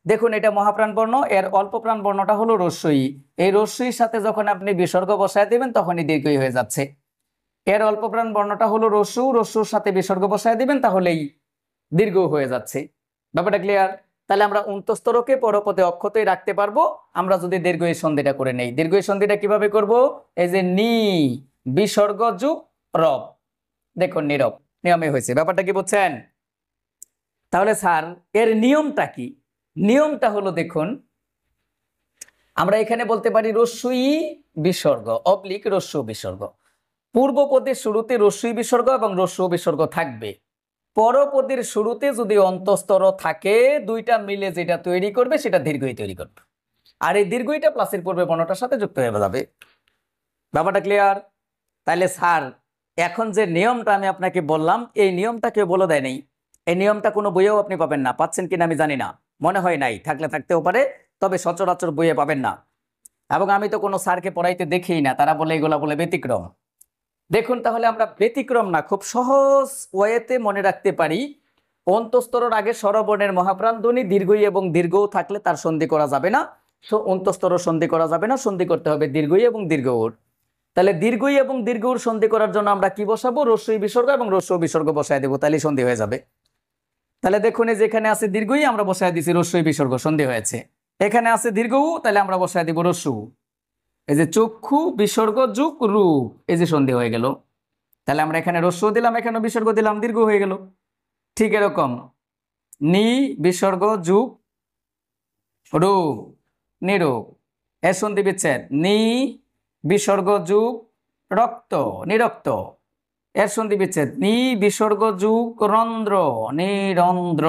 S1: দেখুন, এটা মহাপ্রাণ বর্ণ, এর অল্প প্রাণ বর্ণটা হলো রস্যই। এই রস্যইর সাথে যখন আপনি বিসর্গ বসায় দেবেন তখনই দীর্ঘই হয়ে যাচ্ছে। এর অল্প প্রাণ বর্ণটা হলো রস্যু, রস্যুর সাথে বিসর্গ বসায় দিবেন তাহলেই দীর্ঘ হয়ে যাচ্ছে। ব্যাপারটা ক্লিয়ার? তাহলে আমরা অন্তঃস্তরকে পরপদে অক্ষতই রাখতে পারবো আমরা যদি দীর্ঘই সন্ধিটা করে নেই। দীর্ঘই সন্ধিটা কিভাবে করব? এই যে নি বিসর্গ যুগ রব, দেখুন নীরব, নিয়মে হয়েছে। ব্যাপারটা কি বুঝছেন? তাহলে স্যার এর নিয়মটা কি? নিয়মটা হলো, দেখুন, আমরা এখানে বলতে পারি রস্যই বিসর্গ অবলিক রস্য বিসর্গ। পূর্বপদের শুরুতে রস্যই বিসর্গ এবং রস্য বিসর্গ থাকবে। পরপদের শুরুতে যদি অন্তঃস্তর থাকে, দুইটা মিলে যেটা তৈরি করবে সেটা দীর্ঘই তৈরি করবে। আর এই দীর্ঘইটা প্লাসের পূর্বে বর্ণটার সাথে যুক্ত হয়ে যাবে। ব্যাপারটা ক্লিয়ার? তাহলে স্যার এখন যে নিয়মটা আমি আপনাকে বললাম, এই নিয়মটা কেউ বলে দেয় নাই। এই নিয়মটা কোনো বইয়েও আপনি পাবেন না। পাচ্ছেন কিনা আমি জানি না, মনে হয় নাই, থাকলে থাকতেও পারে, তবে সচরাচর বইয়ে পাবেন না। এবং আমি তো কোনো স্যারকে পড়াইতে দেখি না, তারা বলে এগুলা বলে ব্যতিক্রম। দেখুন, তাহলে আমরা ব্যতিক্রম না, খুব সহজ ওয়েতে মনে রাখতে পারি। অন্তঃস্তরের আগে স্বরবর্ণের মহাপ্রাণ ধ্বনি দীর্ঘই এবং দীর্ঘও থাকলে তার সন্ধি করা যাবে না। অন্তঃস্তর সন্ধি করা যাবে না, সন্ধি করতে হবে দীর্ঘই এবং দীর্ঘউর। তাহলে দীর্ঘই এবং দীর্ঘউর সন্ধি করার জন্য আমরা কি বসাবো? রস্যই বিসর্গ এবং রস্য বিসর্গ বসায় দেবো, তাহলে সন্ধি হয়ে যাবে। তাহলে দেখুন, যেখানে আছে দীর্ঘই আমরা বসায় দিছি রস্যই বিসর্গ, সন্ধি হয়েছে। এখানে আছে দীর্ঘউ, তাহলে আমরা বসায় দিব রস্যু। এই যে চক্ষু বিসর্গ যুগ রূপ, এই যে সন্ধি হয়ে গেল। তাহলে আমরা এখানে রস্য দিলাম, এখানে বিসর্গ দিলাম, দীর্ঘ হয়ে গেল। ঠিক এরকম নি বিসর্গ যুগ রূপ, নিরূপ, এর সন্ধি বিচ্ছেদ নি বিসর্গ যুগ রক্ত, নিরক্ত, এর সন্ধি বিচ্ছেদ নি বিসর্গ যুগ রন্ধ্র, নিরন্ধ্র,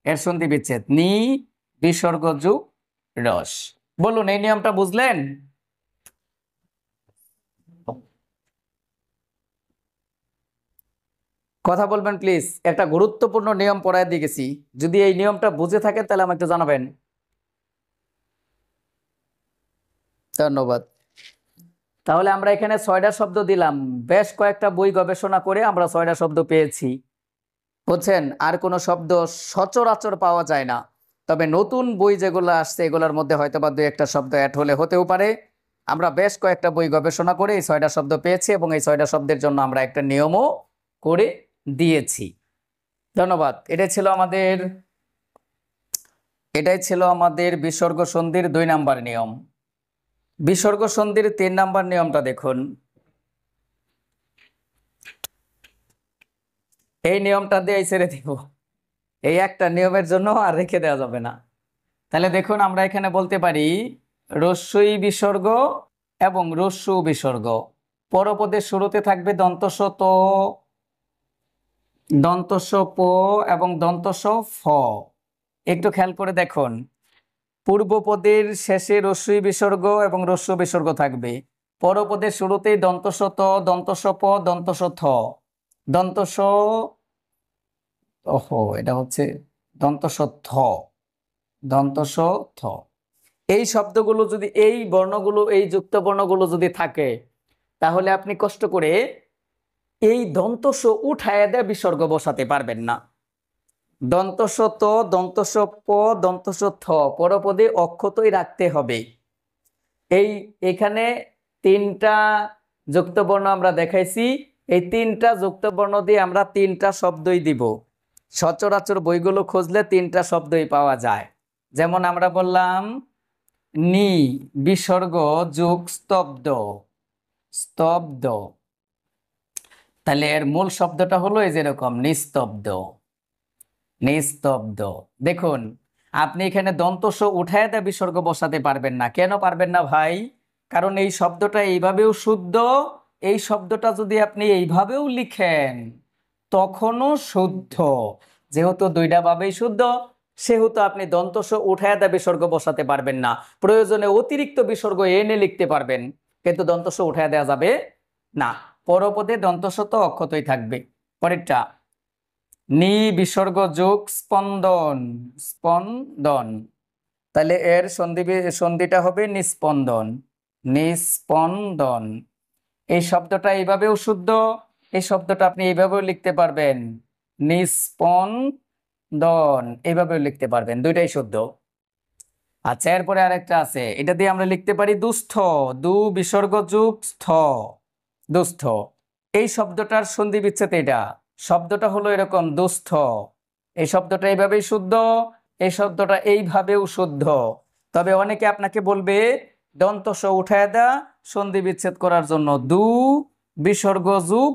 S1: এর সন্ধি বিচ্ছেদ নি বিসর্গ যুগ রস। বলুন, এই নিয়মটা বুঝলেন? কথা বলবেন প্লিজ। একটা গুরুত্বপূর্ণ নিয়ম পড়ায় দিয়ে গেছি, যদি এই নিয়মটা বুঝে থাকেন তাহলে আমাকে জানাবেন। ধন্যবাদ। তাহলে আমরা এখানে 6টা শব্দ দিলাম। বেশ কয়েকটা বই গবেষণা করে আমরা 6টা শব্দ পেয়েছি, বুঝছেন? আর কোনো শব্দ সচরাচর পাওয়া যায় না, তবে নতুন বই যেগুলো আসছে এগুলোর মধ্যে হয়তো বা 2-1টা শব্দ অ্যাড হলে হতেও পারে। আমরা বেশ কয়েকটা বই গবেষণা করে এই 6টা শব্দ পেয়েছি এবং এই 6টা শব্দের জন্য আমরা একটা নিয়মও করে দিয়েছি। ধন্যবাদ। এটাই ছিল আমাদের বিসর্গ সন্ধির 2 নাম্বার নিয়ম। বিসর্গ সন্ধির 3 নাম্বার নিয়মটা দেখুন। এই নিয়মটা দিয়ে ছেড়ে দিব, এই একটা নিয়মের জন্য আর রেখে দেওয়া যাবে না। তাহলে দেখুন, আমরা এখানে বলতে পারি রস্যই বিসর্গ এবং রস্যু বিসর্গ। পরপদের শুরুতে থাকবে দন্তস ত, দন্তস প এবং দন্তস ফ। একটু খেয়াল করে দেখুন, পূর্বপদের শেষে রস্যই বিসর্গ এবং রস্যু বিসর্গ থাকবে। পরপদের শুরুতেই দন্তস ত, দন্তস প, দন্তস থ, দন্তস এটা হচ্ছে দন্তস থ, দন্তস থ। এই শব্দগুলো যদি, এই বর্ণগুলো, এই যুক্ত বর্ণগুলো যদি থাকে, তাহলে আপনি কষ্ট করে এই দন্তস উঠায় দেয়া বিসর্গ বসাতে পারবেন না। দন্তস ত, দন্তস প, দন্তস থ পরপদে অক্ষতই রাখতে হবে। এখানে 3টা যুক্ত বর্ণ আমরা দেখাইছি। এই 3টা যুক্ত বর্ণ দিয়ে আমরা 3টা শব্দই দিব। সচরাচর বইগুলো খুঁজলে 3টা শব্দই পাওয়া যায়। যেমন আমরা বললাম নি বিসর্গ যুগ স্তব্ধ, স্তব্ধ। তাহলে এর মূল শব্দটা হলো এই যেরকম নিস্তব্ধ, নিস্তব্ধ। দেখুন, আপনি এখানে দন্তস উঠায় দেয়া বিসর্গ বসাতে পারবেন না। কেন পারবেন না ভাই? কারণ এই শব্দটা এইভাবেও শুদ্ধ, এই শব্দটা যদি আপনি এইভাবেও লিখেন তখনও শুদ্ধ। যেহেতু 2টা ভাবেই শুদ্ধ, সেহেতু আপনি দন্তস উঠায় দেয়া বিসর্গ বসাতে পারবেন না। প্রয়োজনে অতিরিক্ত বিসর্গ এনে লিখতে পারবেন, কিন্তু দন্তস উঠায় দেওয়া যাবে না। পরপদে দন্তস তো অক্ষতই থাকবে। পরেরটা নি বিসর্গ যোগ স্পন্দন, স্পন্দন। তাহলে এর সন্ধিটা হবে নিস্পন্দন, নিস্পন্দন। এই শব্দটা এইভাবেও শুদ্ধ, এই শব্দটা আপনি এইভাবেও লিখতে পারবেন, নিস্পন্দন, এইভাবেও লিখতে পারবেন, 2টাই শুদ্ধ। আচ্ছা, এরপরে আরেকটা আছে, এটা দিয়ে আমরা লিখতে পারি দুস্থ, দু বিসর্গ যুগ স্থ, দুস্থ। এই শব্দটার সন্ধি বিচ্ছেদ এটা, শব্দটা হলো এরকম দুস্থ। এই শব্দটা এইভাবেই শুদ্ধ, এই শব্দটা এইভাবেও শুদ্ধ। তবে অনেকে আপনাকে বলবে দন্তস উঠায় দা সন্ধি বিচ্ছেদ করার জন্য দু বিসর্গ যুগ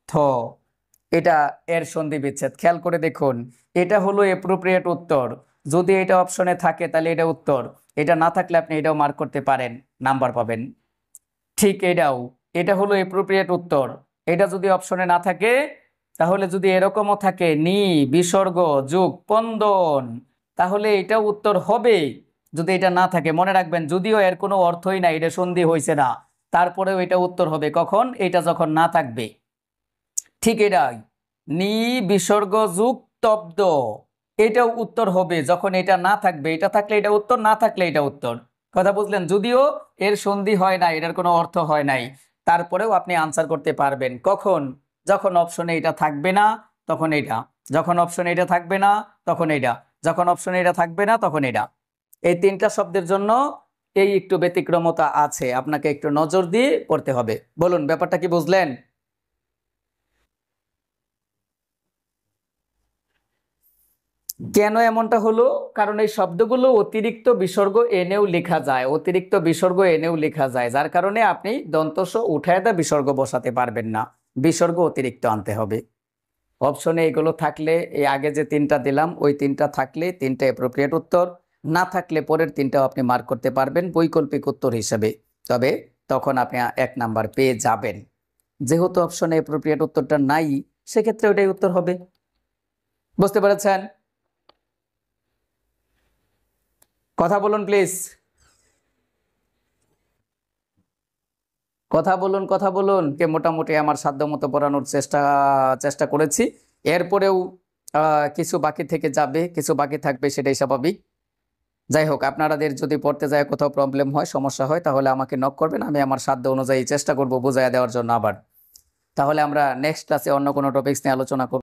S1: থ, এটা এর সন্ধি বিচ্ছেদ। খেয়াল করে দেখুন, এটা হলো এপ্রোপ্রিয়েট উত্তর। যদি এটা অপশনে থাকে তাহলে এটা উত্তর, এটা না থাকলে আপনি এটাও মার্ক করতে পারেন, নাম্বার পাবেন। ঠিক এটা হলো এপ্রোপ্রিয়েট উত্তর। এটা যদি অপশনে না থাকে, তাহলে যদি এরকমও থাকে নি বিসর্গ যুগ পন্দন, তাহলে এটাও উত্তর হবে। যদি এটা না থাকে, মনে রাখবেন, যদিও এর কোনো অর্থই নাই, এটা সন্ধি হয়েছে না, তারপরেও এটা উত্তর হবে কখন? এটা যখন না থাকবে। ঠিক এটাই, নি বিসর্গ যুগ তব্দ, এটাও উত্তর হবে যখন এটা না থাকবে। এটা থাকলে এটা উত্তর, না থাকলে এটা উত্তর। কথা বুঝলেন? যদিও এর সন্ধি হয় নাই, এটার কোনো অর্থ হয় নাই, তারপরেও আপনি আনসার করতে পারবেন। কখন? যখন অপশনে এটা থাকবে না তখন এটা, যখন অপশনে এটা থাকবে না তখন এটা, যখন অপশনে এটা থাকবে না তখন এটা। এই 3টা শব্দের জন্য এই একটু ব্যতিক্রমতা আছে, আপনাকে একটু নজর দিয়ে পড়তে হবে। বলুন, ব্যাপারটা কি বুঝলেন? কেন এমনটা হলো? কারণ এই শব্দগুলো অতিরিক্ত বিসর্গ এনেও লেখা যায়, অতিরিক্ত বিসর্গ এনেও লেখা যায়, যার কারণে আপনি দন্তস উঠায় দা বিসর্গ বসাতে পারবেন না, বিসর্গ অতিরিক্ত আনতে হবে। অপশনে এগুলো থাকলে, এই আগে যে 3টা দিলাম ওই 3টা থাকলে 3টা অ্যাপ্রোপ্রিয়েট উত্তর, না থাকলে পরের 3টাও আপনি মার্ক করতে পারবেন বৈকল্পিক উত্তর হিসেবে। তবে তখন আপনি 1 নাম্বার পেয়ে যাবেন। যেহেতু অপশনে অ্যাপ্রোপ্রিয়েট উত্তরটা নাই, সেক্ষেত্রে ওইটাই উত্তর হবে। বুঝতে পেরেছেন? কথা বলুন প্লিজ, কথা বলুন, কথা বলুন। কে মোটামুটি আমার সাধ্যমতো পড়ানোর চেষ্টা করেছি। এরপরেও কিছু বাকি থেকে যাবে, কিছু বাকি থাকবে, সেটাই স্বাভাবিক। যাই হোক, আপনাদের যদি পড়তে যায় কোথাও প্রবলেম হয়, সমস্যা হয়, তাহলে আমাকে নক করবেন, আমি আমার সাধ্য অনুযায়ী চেষ্টা করব বোঝায় দেওয়ার জন্য আবার। তাহলে আমরা নেক্সট ক্লাসে অন্য কোনো টপিকস নিয়ে আলোচনা করব।